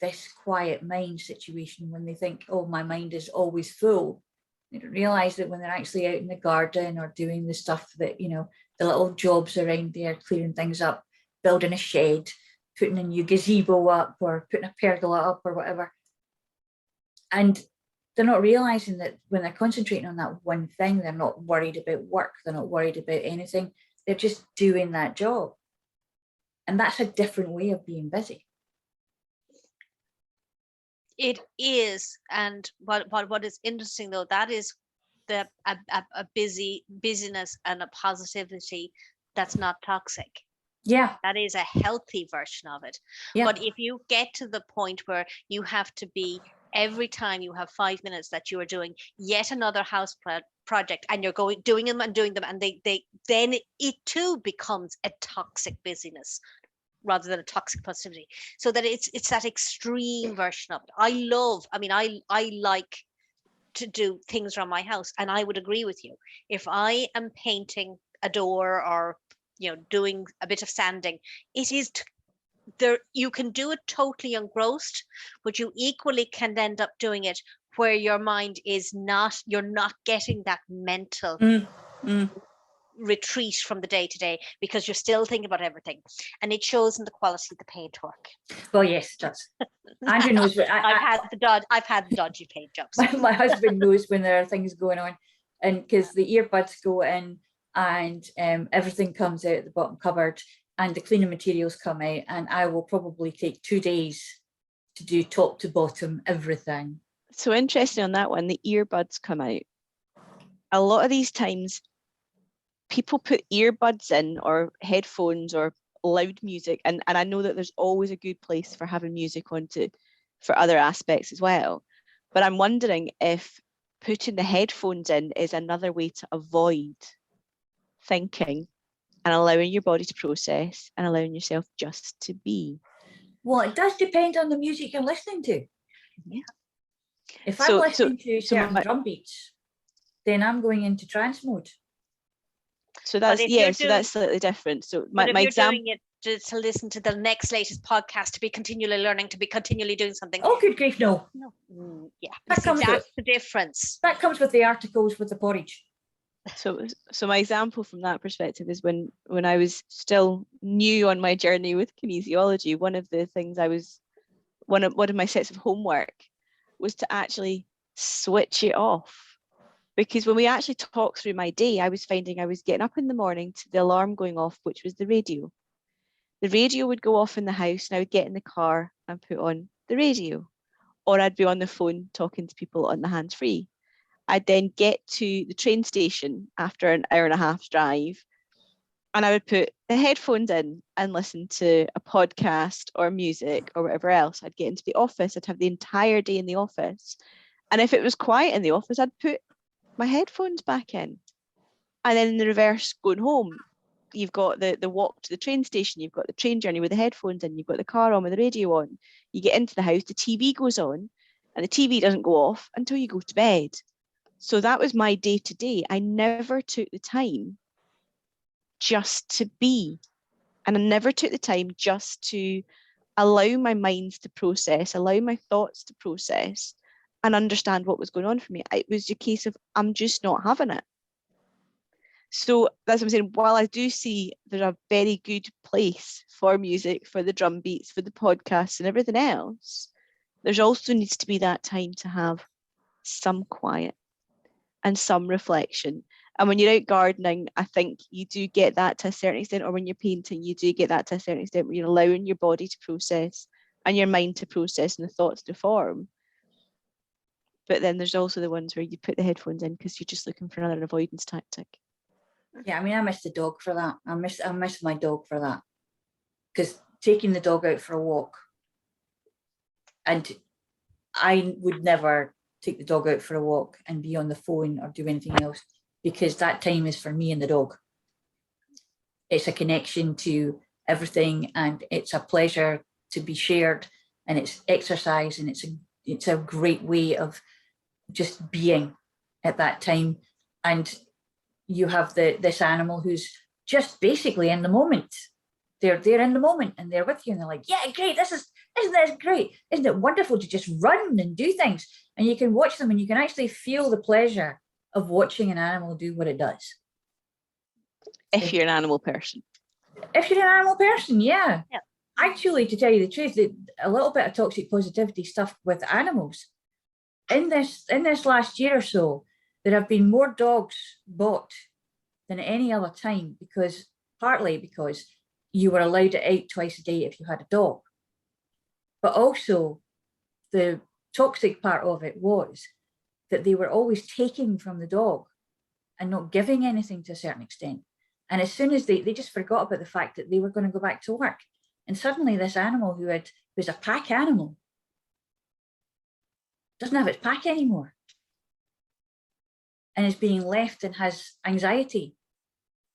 this quiet mind situation when they think, oh, my mind is always full. They don't realize that when they're actually out in the garden or doing the stuff that, the little jobs around there, clearing things up, building a shed, putting a new gazebo up or putting a pergola up or whatever. And they're not realizing that when they're concentrating on that one thing, they're not worried about work. They're not worried about anything. They're just doing that job. And that's a different way of being busy. It is. And what is interesting though, that is a busyness and a positivity that's not toxic. Yeah. That is a healthy version of it. Yeah. But if you get to the point where you have to be, every time you have 5 minutes that you are doing yet another house project and you're doing them and then it too becomes a toxic busyness rather than a toxic positivity. So that it's that extreme version of it. I like to do things around my house, and I would agree with you. If I am painting a door or doing a bit of sanding, it is there. You can do it totally engrossed, but you equally can end up doing it where your mind is not. You're not getting that mental retreat from the day to day because you're still thinking about everything, and it shows in the quality of the paint work. Well, yes, it does. Andrew knows. I've had the dodgy paint jobs. My husband knows when there are things going on, and because the earbuds go in and everything comes out of the bottom cupboard and the cleaning materials come out, and I will probably take 2 days to do top to bottom everything. So interesting on that one, the earbuds come out. A lot of these times people put earbuds in or headphones or loud music, and I know that there's always a good place for having music on for other aspects as well. But I'm wondering if putting the headphones in is another way to avoid thinking and allowing your body to process and allowing yourself just to be. Well, it does depend on the music you're listening to. Yeah. If I'm listening to certain drum beats, then I'm going into trance mode. So that's so that's slightly different. So my example, to listen to the next latest podcast, to be continually learning, to be continually doing something. Oh, good grief, no. No. Yeah, That comes that's with- the difference. That comes with the articles with the porridge. So my example from that perspective is when I was still new on my journey with kinesiology, one of the things one of my sets of homework was to actually switch it off. Because when we actually talked through my day, I was finding I was getting up in the morning to the alarm going off, which was the radio. The radio would go off in the house and I would get in the car and put on the radio. Or I'd be on the phone talking to people on the hands-free. I'd then get to the train station after an hour and a half drive, and I would put the headphones in and listen to a podcast or music or whatever else. I'd get into the office, I'd have the entire day in the office. And if it was quiet in the office, I'd put my headphones back in. And then in the reverse, going home, you've got the walk to the train station, you've got the train journey with the headphones in, you've got the car on with the radio on. You get into the house, the TV goes on, and the TV doesn't go off until you go to bed. So that was my day to day. I never took the time just to be. And I never took the time just to allow my mind to process, allow my thoughts to process and understand what was going on for me. It was a case of, I'm just not having it. So that's what I'm saying. While I do see there's a very good place for music, for the drum beats, for the podcasts and everything else, there's also needs to be that time to have some quiet and some reflection. And when you're out gardening, I think you do get that to a certain extent, or when you're painting, you do get that to a certain extent, where you're allowing your body to process and your mind to process and the thoughts to form. But then there's also the ones where you put the headphones in because you're just looking for another avoidance tactic. Yeah, I mean, I miss the dog for that. I miss my dog for that. Because taking the dog out for a walk, and I would never take the dog out for a walk and be on the phone or do anything else, because that time is for me and the dog. It's a connection to everything, and it's a pleasure to be shared, and it's exercise, and it's a great way of just being at that time. And you have this animal who's just basically in the moment. They're in the moment and they're with you, and they're like, yeah, great, isn't this great? Isn't it wonderful to just run and do things? And you can watch them and you can actually feel the pleasure of watching an animal do what it does. If you're an animal person. If you're an animal person, yeah. Yeah. Actually, to tell you the truth, a little bit of toxic positivity stuff with animals. In this last year or so, there have been more dogs bought than any other time, partly because you were allowed it out twice a day if you had a dog. But also the toxic part of it was that they were always taking from the dog and not giving anything to a certain extent. And as soon as they just forgot about the fact that they were going to go back to work. And suddenly this animal who's a pack animal doesn't have its pack anymore. And is being left and has anxiety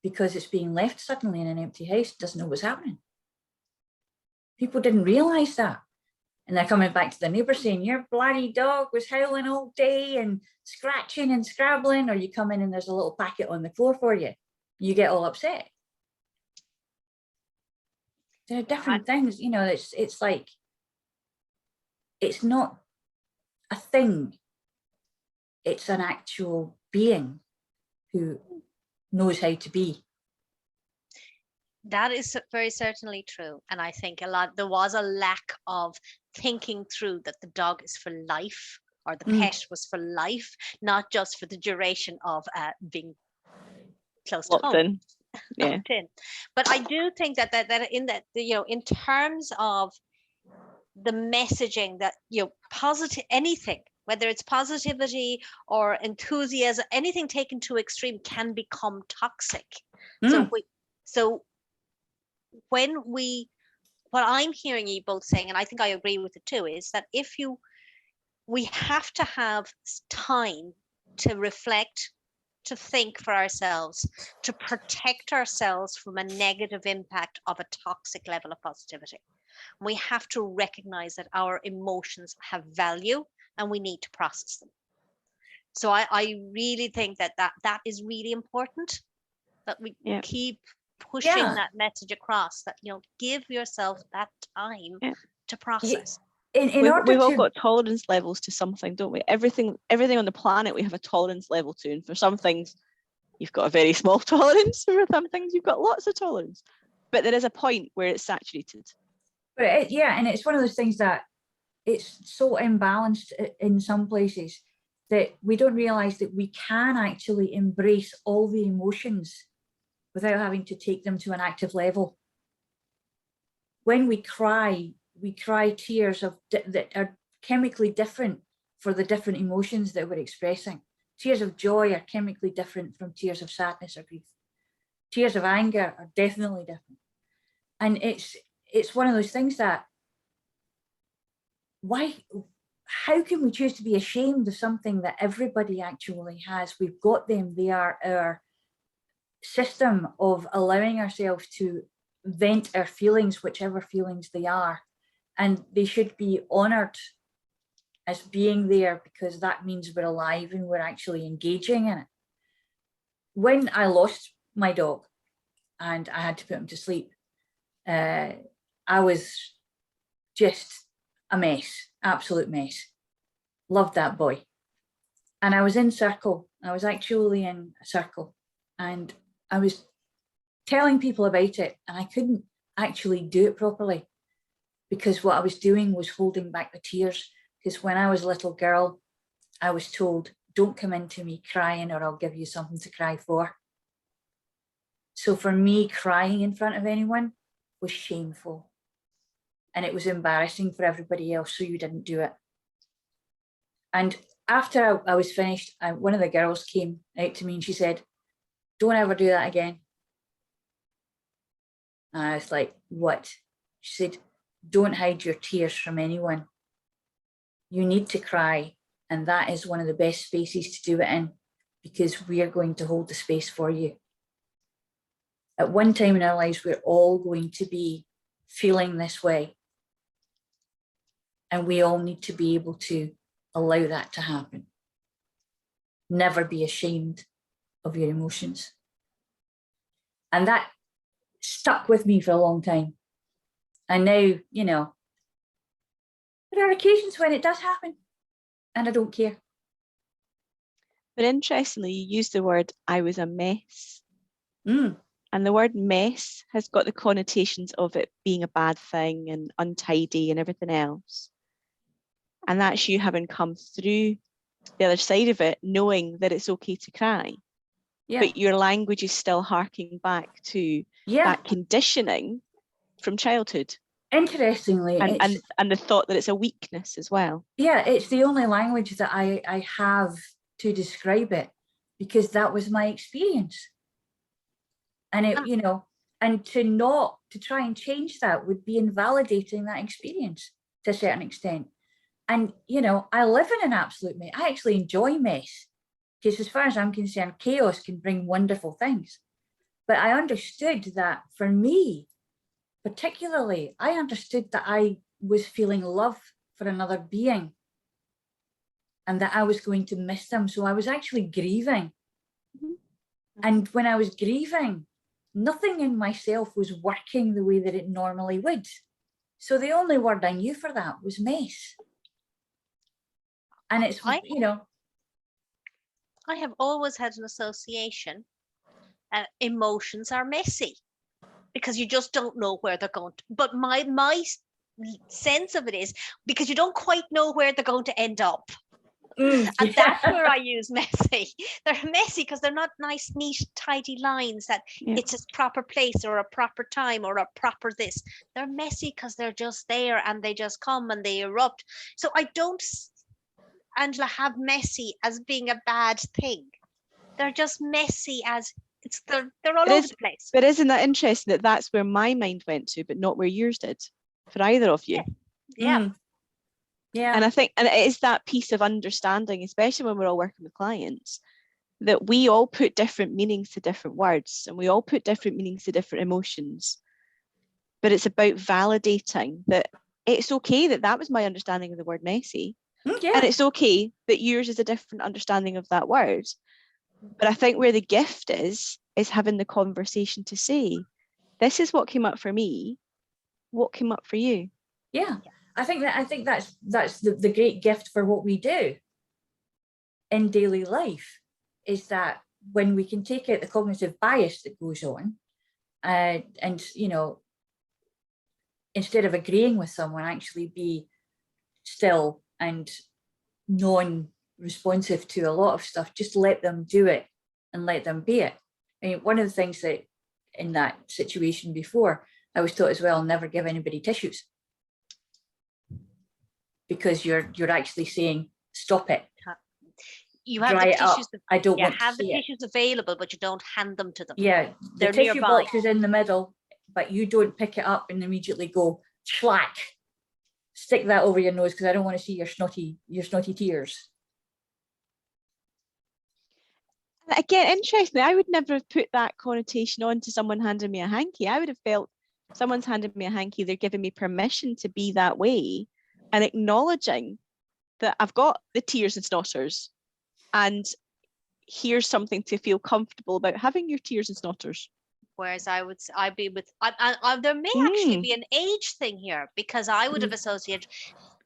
because it's being left suddenly in an empty house, doesn't know what's happening. People didn't realize that. And they're coming back to the neighbour saying, your bloody dog was howling all day and scratching and scrabbling, or you come in and there's a little packet on the floor for you. You get all upset. There are different things, it's like, it's not a thing. It's an actual being who knows how to be. That is very certainly true. And I think there was a lack of thinking through that the dog is for life, or the pet was for life, not just for the duration of being close to home. In. Yeah. In. But I do think that in terms of the messaging that, positive, anything, whether it's positivity or enthusiasm, anything taken to extreme can become toxic. So what I'm hearing you both saying, and I think I agree with it too, is that we have to have time to reflect, to think for ourselves, to protect ourselves from a negative impact of a toxic level of positivity. We have to recognize that our emotions have value and we need to process them. So I really think that is really important, that we keep pushing Yeah. that message across that, you know, give yourself that time Yeah. to process. In order We've all to, got tolerance levels to something, don't we? Everything on the planet we have a tolerance level to, and for some things you've got a very small tolerance, for some things you've got lots of tolerance. But there is a point where it's saturated. but yeah, and it's one of those things that it's so imbalanced in some places that we don't realize that we can actually embrace all the emotions without having to take them to an active level. When we cry tears that are chemically different for the different emotions that we're expressing. Tears of joy are chemically different from tears of sadness or grief. Tears of anger are definitely different. And it's one of those things that, how can we choose to be ashamed of something that everybody actually has? We've got them. They are our system of allowing ourselves to vent our feelings, whichever feelings they are. And they should be honored as being there, because that means we're alive and we're actually engaging in it. When I lost my dog and I had to put him to sleep, I was just a mess, absolute mess. Loved that boy. And I was in circle. I was actually in a circle, and I was telling people about it, and I couldn't actually do it properly because what I was doing was holding back the tears. Because when I was a little girl, I was told, don't come into me crying or I'll give you something to cry for. So for me, crying in front of anyone was shameful. And it was embarrassing for everybody else, so you didn't do it. And after I was finished, one of the girls came out to me and she said, don't ever do that again. And I was like, what? She said, don't hide your tears from anyone. You need to cry, and that is one of the best spaces to do it in, because we are going to hold the space for you. At one time in our lives, we're all going to be feeling this way, and we all need to be able to allow that to happen. Never be ashamed of your emotions. And that stuck with me for a long time. And now, you know, there are occasions when it does happen, and I don't care. But interestingly, you used the word, I was a mess. Mm. And the word mess has got the connotations of it being a bad thing and untidy and everything else. And that's you having come through the other side of it, knowing that it's okay to cry. Yeah. But your language is still harking back to that conditioning from childhood. Interestingly, and the thought that it's a weakness as well. Yeah, it's the only language that I have to describe it, because that was my experience. And it, you know, and to try and change that would be invalidating that experience to a certain extent. And, you know, I live in an absolute mess. I actually enjoy mess, because as far as I'm concerned, chaos can bring wonderful things. But I understood that for me, particularly, I understood that I was feeling love for another being and that I was going to miss them. So I was actually grieving. Mm-hmm. And when I was grieving, nothing in myself was working the way that it normally would. So the only word I knew for that was mess. And it's, you know. I have always had an association. Emotions are messy because you just don't know where they're going to. But my sense of it is because you don't quite know where they're going to end up. And that's where I use messy. They're messy because they're not nice, neat, tidy lines that it's a proper place or a proper time or a proper this. They're messy because they're just there and they just come and they erupt. So I don't, Angela, have messy as being a bad thing. They're just messy as they're all over the place. But isn't that interesting that that's where my mind went to, but not where yours did for either of you? Yeah. Yeah. And I think, and it is that piece of understanding, especially when we're all working with clients, that we all put different meanings to different words and we all put different meanings to different emotions. But it's about validating that it's okay that was my understanding of the word messy. And it's okay that yours is a different understanding of that word. But I think where the gift is is having the conversation to say, this is what came up for me. What came up for you? Yeah, I think that's the great gift for what we do in daily life, is that when we can take out the cognitive bias that goes on, and you know, instead of agreeing with someone, actually be still and non-responsive to a lot of stuff. Just let them do it and let them be it. I mean, one of the things that in that situation before, I was taught as well, never give anybody tissues, because you're actually saying, stop it. You have Dry the it up. tissues. I don't Yeah, want to have the see it. tissues available, but you don't hand them to them. Yeah, the They're tissue nearby. box is in the middle, but you don't pick it up and immediately go schlack. Stick that over your nose, because I don't want to see your snotty tears. Again, interestingly, I would never have put that connotation on to someone handing me a hanky. I would have felt, someone's handed me a hanky, they're giving me permission to be that way, and acknowledging that I've got the tears and snotters, and here's something to feel comfortable about having your tears and snotters. Whereas I'd be with, there may actually be an age thing here, because I would have associated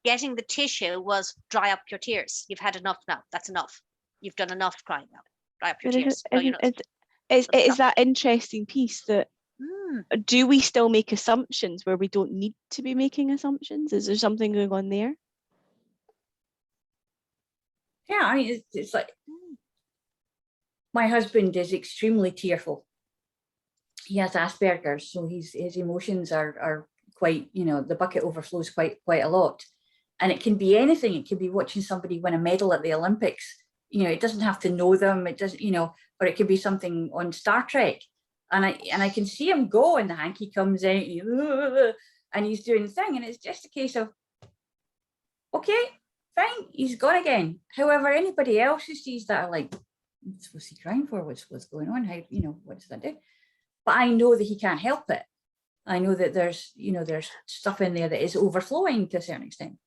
getting the tissue was dry up your tears. You've had enough now. That's enough. You've done enough crying now. Dry up your tears. Is that interesting piece that do we still make assumptions where we don't need to be making assumptions? Is there something going on there? Yeah, I mean, it's like, my husband is extremely tearful. He has Asperger's, so his emotions are quite, you know, the bucket overflows quite a lot. And it can be anything. It can be watching somebody win a medal at the Olympics. You know, it doesn't have to know them. It doesn't, you know, or it could be something on Star Trek. And I can see him go, and the hanky comes out, and he's doing the thing. And it's just a case of, okay, fine, he's gone again. However, anybody else who sees that are like, what's he crying for? What's going on? How, you know, what does that do? But I know that he can't help it. I know that there's, you know, there's stuff in there that is overflowing to a certain extent.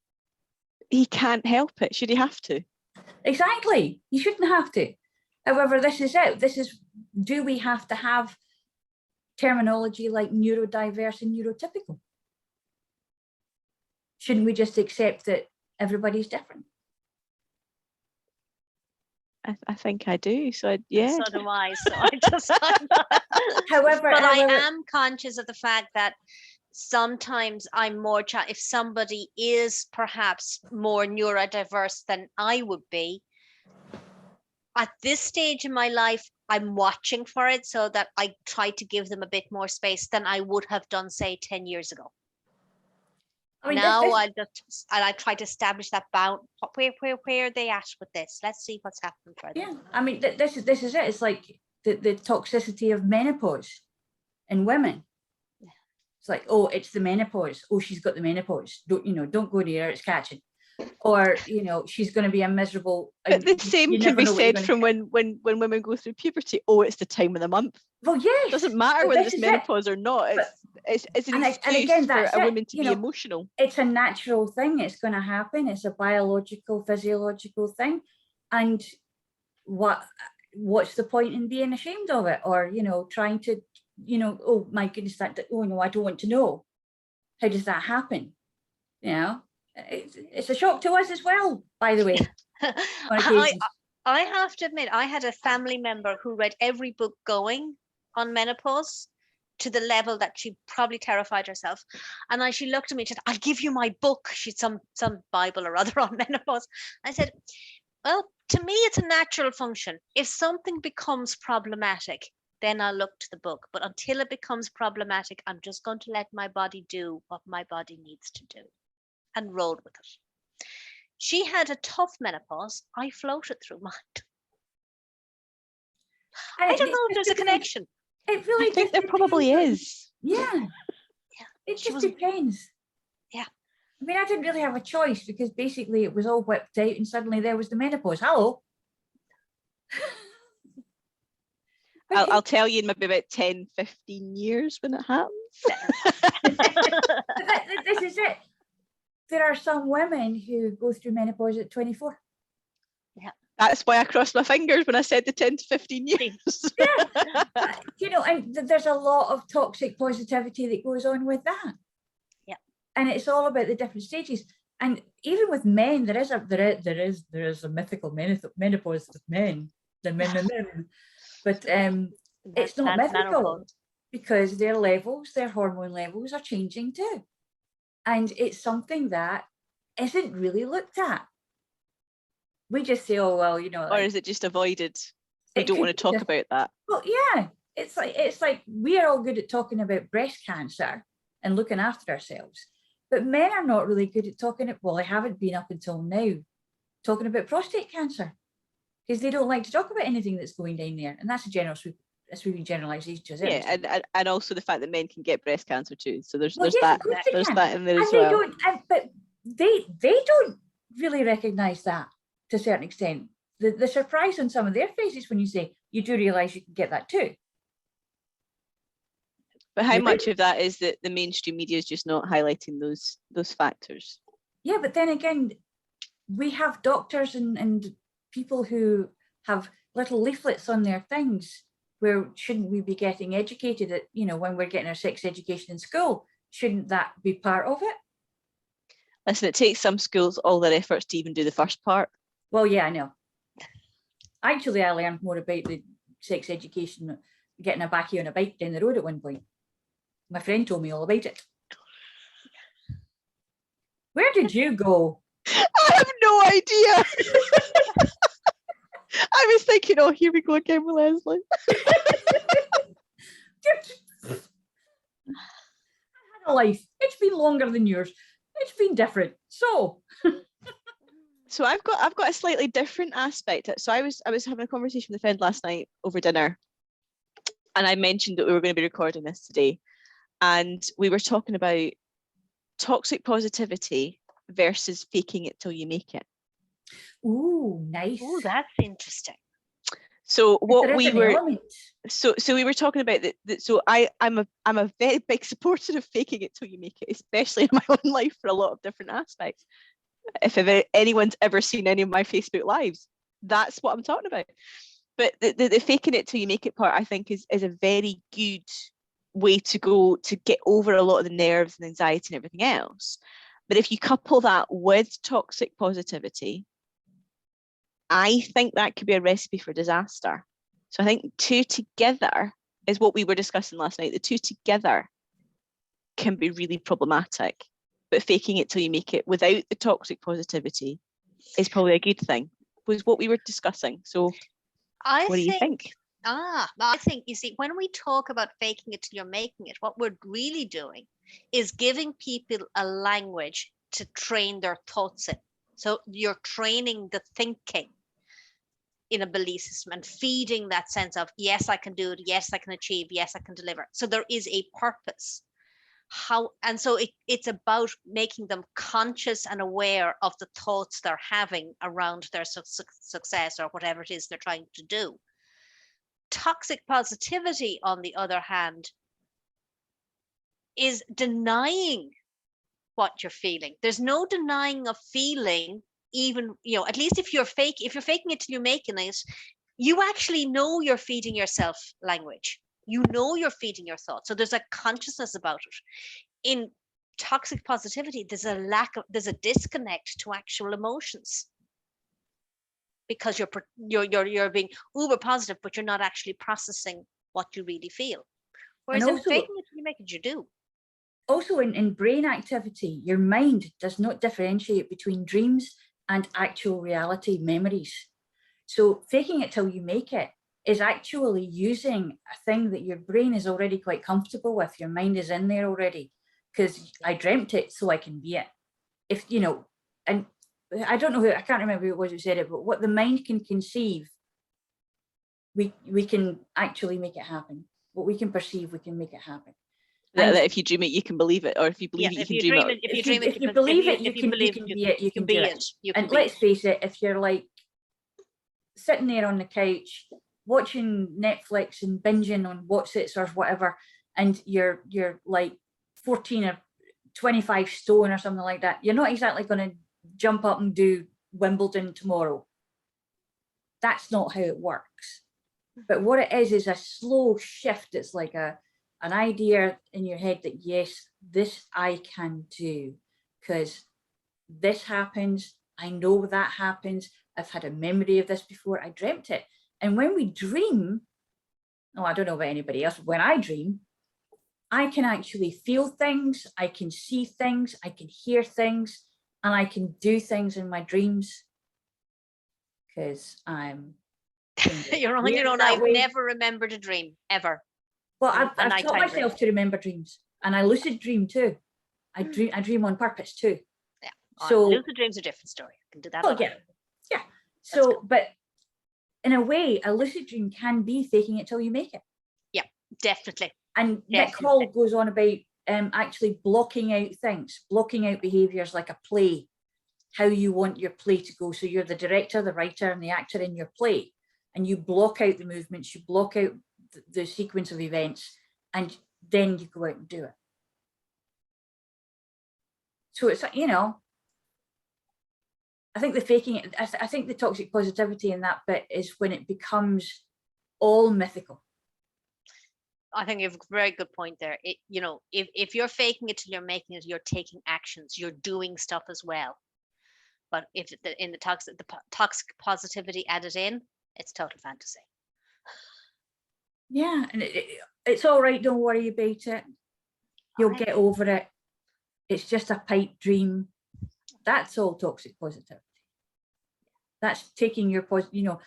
He can't help it. Should he have to? Exactly. He shouldn't have to. However, this is it. This is, do we have to have terminology like neurodiverse and neurotypical? Shouldn't we just accept that everybody's different? I think I do. So yeah. So do I. So I just. However, I am conscious of the fact that sometimes I'm more, if somebody is perhaps more neurodiverse than I would be, at this stage in my life, I'm watching for it so that I try to give them a bit more space than I would have done, say, 10 years ago. I mean, now I try to establish that bound. Where are they at with this? Let's see what's happening further. Yeah, I mean, this is it. It's like the toxicity of menopause in women. It's like, oh, it's the menopause. Oh, she's got the menopause. Don't go near her, it's catching. Or, you know, she's going to be a miserable. But the same can be said from when women go through puberty. Oh, it's the time of the month. Well, yes. It doesn't matter whether it's menopause or not. It's an excuse for a woman to be emotional. It's a natural thing. It's going to happen. It's a biological, physiological thing. And what's the point in being ashamed of it? Or, you know, trying to, you know, oh my goodness, oh no, I don't want to know. How does that happen? You know, it's a shock to us as well, by the way. I have to admit, I had a family member who read every book going on menopause to the level that she probably terrified herself. And she looked at me and said, I'll give you my book. She'd some Bible or other on menopause. I said, well, to me, it's a natural function. If something becomes problematic, then I'll look to the book. But until it becomes problematic, I'm just going to let my body do what my body needs to do and roll with it. She had a tough menopause. I floated through mine. I don't know if there's a connection. It really I think there probably is. Yeah. It just depends. Yeah. I mean, I didn't really have a choice because basically it was all whipped out and suddenly there was the menopause. Hello. I'll tell you in maybe about 10, 15 years when it happens. This is it. There are some women who go through menopause at 24. Yeah. That's why I crossed my fingers when I said the 10 to 15 years. You know, and there's a lot of toxic positivity that goes on with that. Yeah. And it's all about the different stages. And even with men, there is a mythical menopause with men, but it's not That's mythical menopause. because their hormone levels are changing too, and it's something that isn't really looked at. We just say, oh well, you know, Or like, is it just avoided? We it don't want could to be talk just- about that. well, yeah, it's like we're all good at talking about breast cancer and looking after ourselves, but men are not really good at talking. Well, I haven't been up until now talking about prostate cancer because they don't like to talk about anything that's going down there, and that's a general sweeping generalization. Yeah, and also the fact that men can get breast cancer too. So there's Well, there's yes, that of course they there's can. that in there And as they well. don't, but they don't really recognise that to a certain extent. The surprise on some of their faces when you say you do realise you can get that too. But how Really? much of that is that the mainstream media is just not highlighting those factors? Yeah, but then again, we have doctors and people who have little leaflets on their things. Where shouldn't we be getting educated at, you know, when we're getting our sex education in school? Shouldn't that be part of it? Listen, it takes some schools all their efforts to even do the first part. Well, yeah, I know. Actually, I learned more about the sex education getting a backie on a bike down the road at one point. My friend told me all about it. Where did you go? I have no idea. I was thinking, oh, here we go again with Leslie. I had a life. It's been longer than yours. It's been different. So I've got a slightly different aspect. So I was having a conversation with a friend last night over dinner, and I mentioned that we were going to be recording this today, and we were talking about toxic positivity versus faking it till you make it. ooh, nice. Oh, that's interesting. So what There is we an were element. so we were talking about that. So I'm a very big supporter of faking it till you make it, especially in my own life for a lot of different aspects. If anyone's ever seen any of my Facebook lives, that's what I'm talking about. But the faking it till you make it part, I think, is a very good way to go to get over a lot of the nerves and anxiety and everything else. But if you couple that with toxic positivity, I think that could be a recipe for disaster. So I think two together is what we were discussing last night. The two together can be really problematic, but faking it till you make it without the toxic positivity is probably a good thing, was what we were discussing. So what do you think? I think, you see, when we talk about faking it till you're making it, what we're really doing is giving people a language to train their thoughts in. So you're training the thinking in a belief system and feeding that sense of, yes, I can do it, yes, I can achieve, yes, I can deliver. So there is a purpose. So it's about making them conscious and aware of the thoughts they're having around their success or whatever it is they're trying to do. Toxic positivity, on the other hand, is denying what you're feeling. There's no denying of feeling, even, you know, at least if you're faking it till you're making it, you actually know you're feeding yourself language. You know you're feeding your thoughts. So there's a consciousness about it. In toxic positivity, there's a disconnect to actual emotions, because you're being uber positive, but you're not actually processing what you really feel. Whereas in faking it till you make it, you do. Also, in brain activity, your mind does not differentiate between dreams and actual reality memories. So faking it till you make it is actually using a thing that your brain is already quite comfortable with. Your mind is in there already, because I dreamt it, so I can be it. If you know, and I don't know who, I can't remember who it was who said it, but what the mind can conceive, we can actually make it happen. What we can perceive, we can make it happen. That if you dream it, you can believe it, or if you believe it, you can dream it. If you believe it, you can be it, you can do it. And let's face it, if you're like sitting there on the couch watching Netflix and binging on what's its or whatever, and you're like 14 or 25 stone or something like that, you're not exactly going to jump up and do Wimbledon tomorrow. That's not how it works. But what it is a slow shift. It's like an idea in your head that, yes, this I can do, because this happens. I know that happens. I've had a memory of this before. I dreamt it. And when we dream, I don't know about anybody else, when I dream, I can actually feel things, I can see things, I can hear things, and I can do things in my dreams, because I'm You're on your own. I've never remembered a dream, ever. Well, I've taught myself to remember dreams, and I lucid dream too. I dream on purpose too. Yeah. So lucid dreams are a different story. I can do that. Oh yeah. So, but in a way, a lucid dream can be faking it till you make it. Yeah, definitely. And Nick Hall goes on about actually blocking out things, blocking out behaviors like a play, how you want your play to go. So you're the director, the writer, and the actor in your play, and you block out the movements, you block out the sequence of events, and then you go out and do it. So it's, you know, I think the faking it, I think the toxic positivity in that bit is when it becomes all mythical. I think you have a very good point there. You know, if you're faking it till you're making it, you're taking actions, you're doing stuff as well. But if in the toxic positivity added in, it's total fantasy. Yeah, and it's all right. Don't worry about it. You'll get over it. It's just a pipe dream. That's all toxic positivity. That's taking your you know,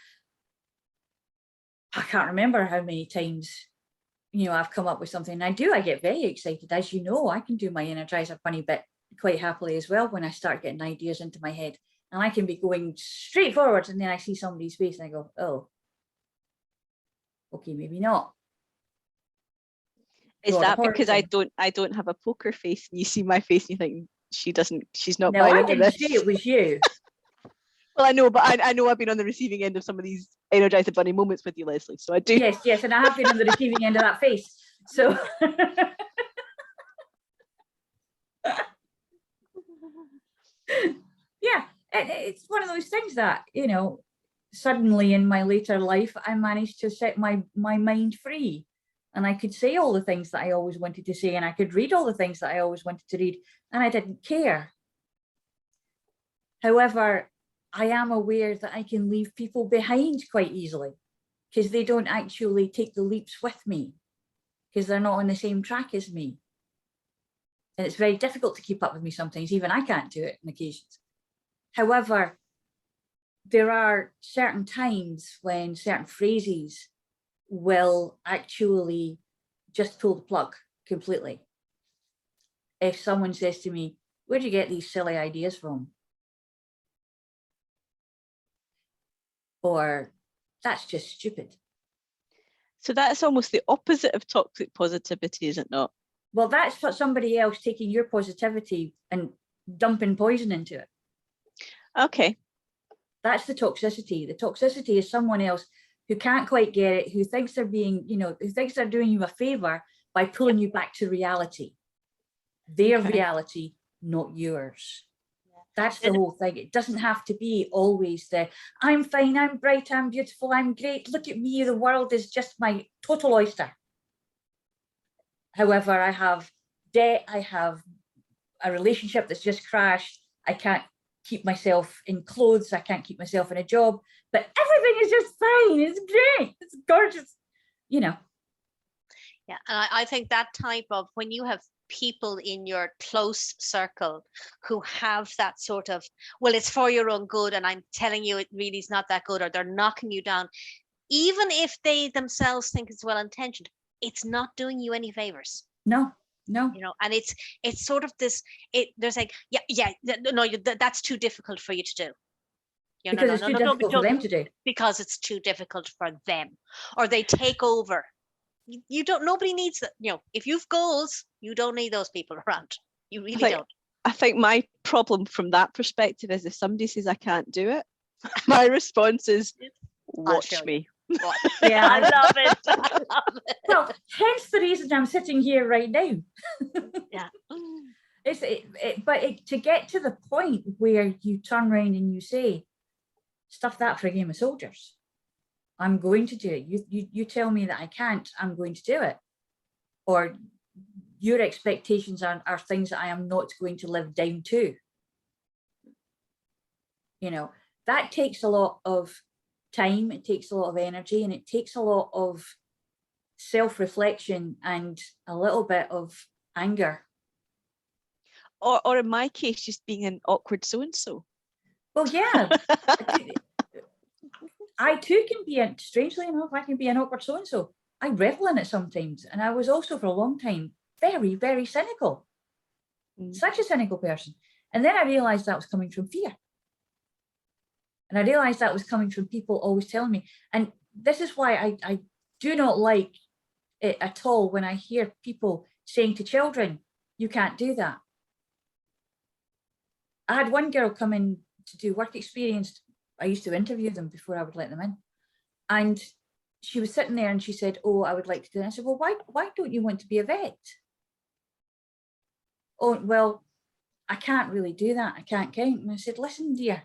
I can't remember how many times, you know, I've come up with something. I get very excited. As you know, I can do my Energizer Bunny bit quite happily as well when I start getting ideas into my head. And I can be going straight forward, and then I see somebody's face and I go, oh, okay, maybe not. Is that because I don't have a poker face and you see my face and you think she's not buying into this? I didn't say it was you. Well, I know, but I know I've been on the receiving end of some of these Energizer Bunny moments with you, Leslie. So I do. Yes, and I have been on the receiving end of that face. So yeah, it's one of those things that, you know, suddenly in my later life, I managed to set my mind free. And I could say all the things that I always wanted to say, and I could read all the things that I always wanted to read, and I didn't care. However, I am aware that I can leave people behind quite easily because they don't actually take the leaps with me because they're not on the same track as me. And it's very difficult to keep up with me sometimes. Even I can't do it on occasions. However, there are certain times when certain phrases will actually just pull the plug completely. If someone says to me, where do you get these silly ideas from? Or that's just stupid. So that's almost the opposite of toxic positivity, is it not? Well, that's for somebody else taking your positivity and dumping poison into it. Okay. That's the toxicity. The toxicity is someone else who can't quite get it, who thinks they're being, you know, who thinks they're doing you a favor by pulling you back to reality. Their reality, not yours. That's the whole thing. It doesn't have to be always the, I'm fine, I'm bright, I'm beautiful, I'm great, look at me, the world is just my total oyster. However, I have debt, I have a relationship that's just crashed, I can't keep myself in clothes, I can't keep myself in a job, but everything is just fine, it's great, it's gorgeous, you know. Yeah, and I think that type of, when you have people in your close circle who have that sort of, well, it's for your own good and I'm telling you it really is not that good, or they're knocking you down, even if they themselves think it's well-intentioned, it's not doing you any favors. No. You know, and it's sort of this, there's like, that's too difficult for you to do. Because it's too difficult for them to do. Because it's too difficult for them, or they take over. You don't, nobody needs that. You know, if you've goals, you don't need those people around. You really don't. I think my problem from that perspective is if somebody says I can't do it, my response is, watch me. Yeah, I love it. I love it. Well, hence the reason I'm sitting here right now. Yeah. But to get to the point where you turn around and you say, stuff that for a game of soldiers. I'm going to do it. You tell me that I can't, I'm going to do it. Or your expectations are things that I am not going to live down to. You know, that takes a lot of time, it takes a lot of energy, and it takes a lot of self-reflection and a little bit of anger. Or in my case, just being an awkward so-and-so. Well, yeah. I too can be, strangely enough, I can be an awkward so-and-so. I revel in it sometimes. And I was also for a long time very, very cynical. Such a cynical person. And then I realized that was coming from fear. And I realized that was coming from people always telling me. And this is why I do not like it at all when I hear people saying to children, you can't do that. I had one girl come in to do work experience. I used to interview them before I would let them in. And she was sitting there and she said, oh, I would like to do that. I said, well, why don't you want to be a vet? Oh, well, I can't really do that. I can't count. And I said, listen, dear,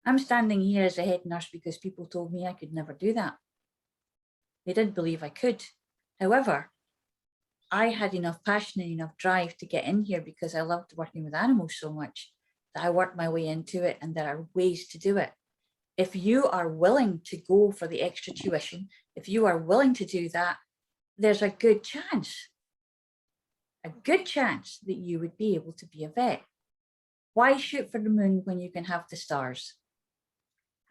I'm standing here as a head nurse because people told me I could never do that. They didn't believe I could. However, I had enough passion and enough drive to get in here because I loved working with animals so much that I worked my way into it, and there are ways to do it. If you are willing to go for the extra tuition, if you are willing to do that, there's a good chance that you would be able to be a vet. Why shoot for the moon when you can have the stars?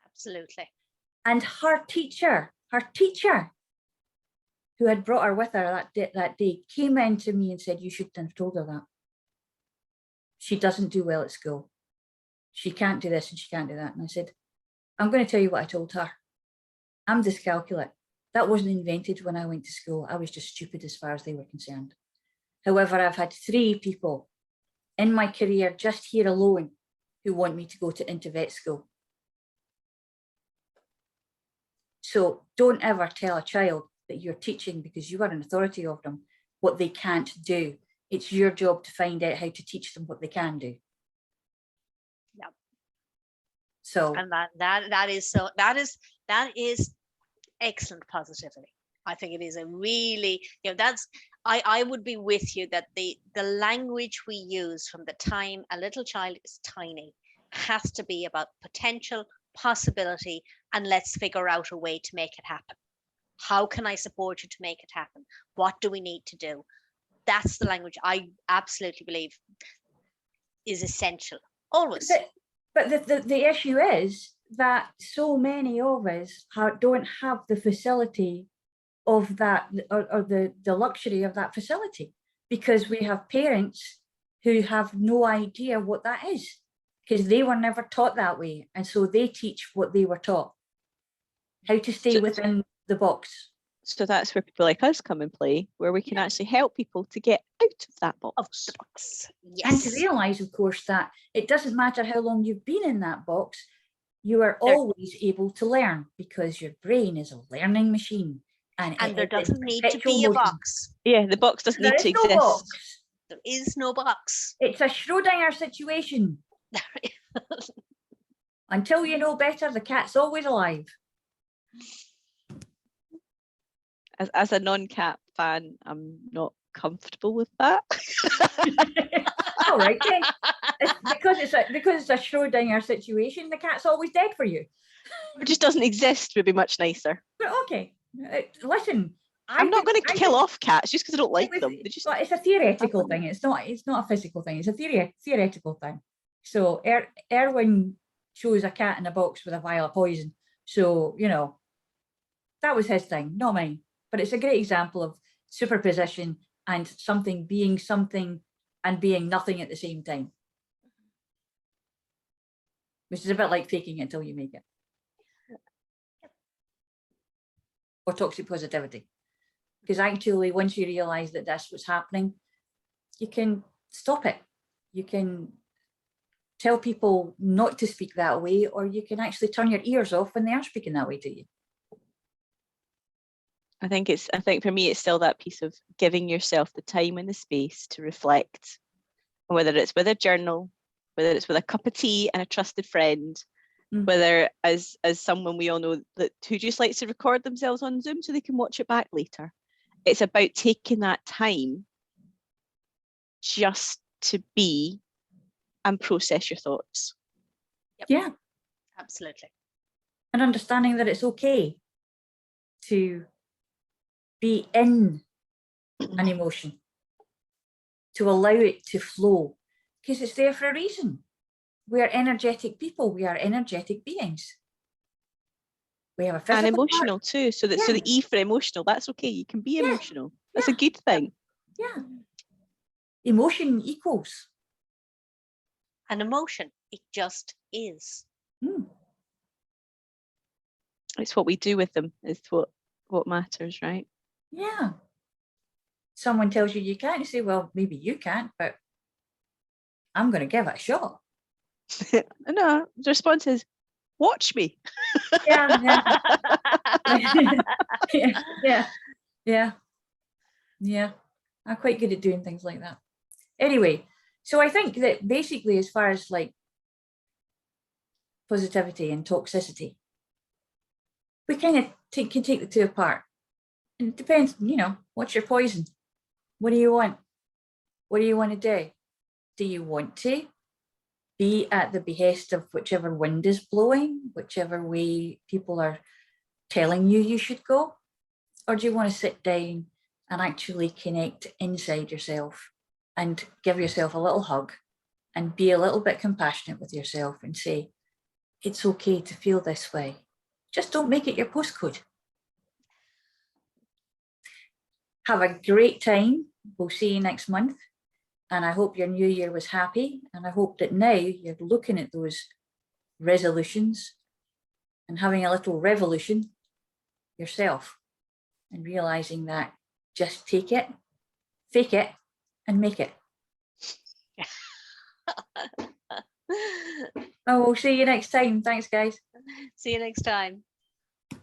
Absolutely. And her teacher, who had brought her with her that day, came in to me and said, you shouldn't have told her that. She doesn't do well at school. She can't do this and she can't do that. And I said, I'm going to tell you what I told her. I'm dyscalculate. That wasn't invented when I went to school. I was just stupid as far as they were concerned. However, I've had 3 people in my career just here alone who want me to go into vet school. So don't ever tell a child that you're teaching because you are an authority of them what they can't do. It's your job to find out how to teach them what they can do. Yep. So and that is excellent positivity. I think it is a really, I would be with you that the language we use from the time a little child is tiny has to be about potential, possibility, and let's figure out a way to make it happen. How can I support you to make it happen? What do we need to do? That's the language I absolutely believe is essential, always. But the issue is that so many of us don't have the facility of that, or the luxury of that facility, because we have parents who have no idea what that is, because they were never taught that way. And so they teach what they were taught, how to stay within the box. So that's where people like us come and play, where we can actually help people to get out of that box. Of the box. Yes. And to realise, of course, that it doesn't matter how long you've been in that box, you are always able to learn, because your brain is a learning machine. And there doesn't need to be a box. Yeah, the box doesn't need to exist. No box. There is no box. It's a Schrodinger situation. Until you know better, the cat's always alive. As a non-cat fan, I'm not comfortable with that. All right, then. Because it's a Schrodinger situation, the cat's always dead for you. It just doesn't exist would be much nicer. But okay, listen. I'm not going to kill off cats just because I don't like them. Well, it's a theoretical thing. It's not a physical thing. It's a theoretical thing. So Erwin chose a cat in a box with a vial of poison. So, that was his thing, not mine. But it's a great example of superposition and something being something and being nothing at the same time. Which is a bit like faking it until you make it. Or toxic positivity. Because actually, once you realize that that's what's happening, you can stop it. You can tell people not to speak that way, or you can actually turn your ears off when they are speaking that way to you. I think for me, it's still that piece of giving yourself the time and the space to reflect, whether it's with a journal, whether it's with a cup of tea and a trusted friend, Whether as someone we all know that who just likes to record themselves on Zoom so they can watch it back later. It's about taking that time just to be and process your thoughts. Yeah. Absolutely. And understanding that it's okay to be in an emotion, to allow it to flow, because it's there for a reason. We are energetic people. We are energetic beings. We have a physical And emotional part. too. So that so the E for emotional, that's okay. You can be emotional. That's a good thing. Yeah. Emotion equals. An emotion, it just is. It's what we do with them is what matters, right? Yeah. Someone tells you can't, you say, well, maybe you can't, but I'm going to give it a shot. No, the response is, watch me. Yeah, yeah. I'm quite good at doing things like that. Anyway, so I think that basically, as far as like positivity and toxicity, we kind of can take the two apart. And it depends, what's your poison? What do you want? What do you want to do? Do you want to be at the behest of whichever wind is blowing, whichever way people are telling you should go? Or do you want to sit down and actually connect inside yourself and give yourself a little hug and be a little bit compassionate with yourself and say, it's okay to feel this way. Just don't make it your postcode. Have a great time. We'll see you next month. And I hope your new year was happy. And I hope that now you're looking at those resolutions and having a little revolution yourself and realizing that just take it, fake it, and make it. Oh, we'll see you next time. Thanks, guys. See you next time.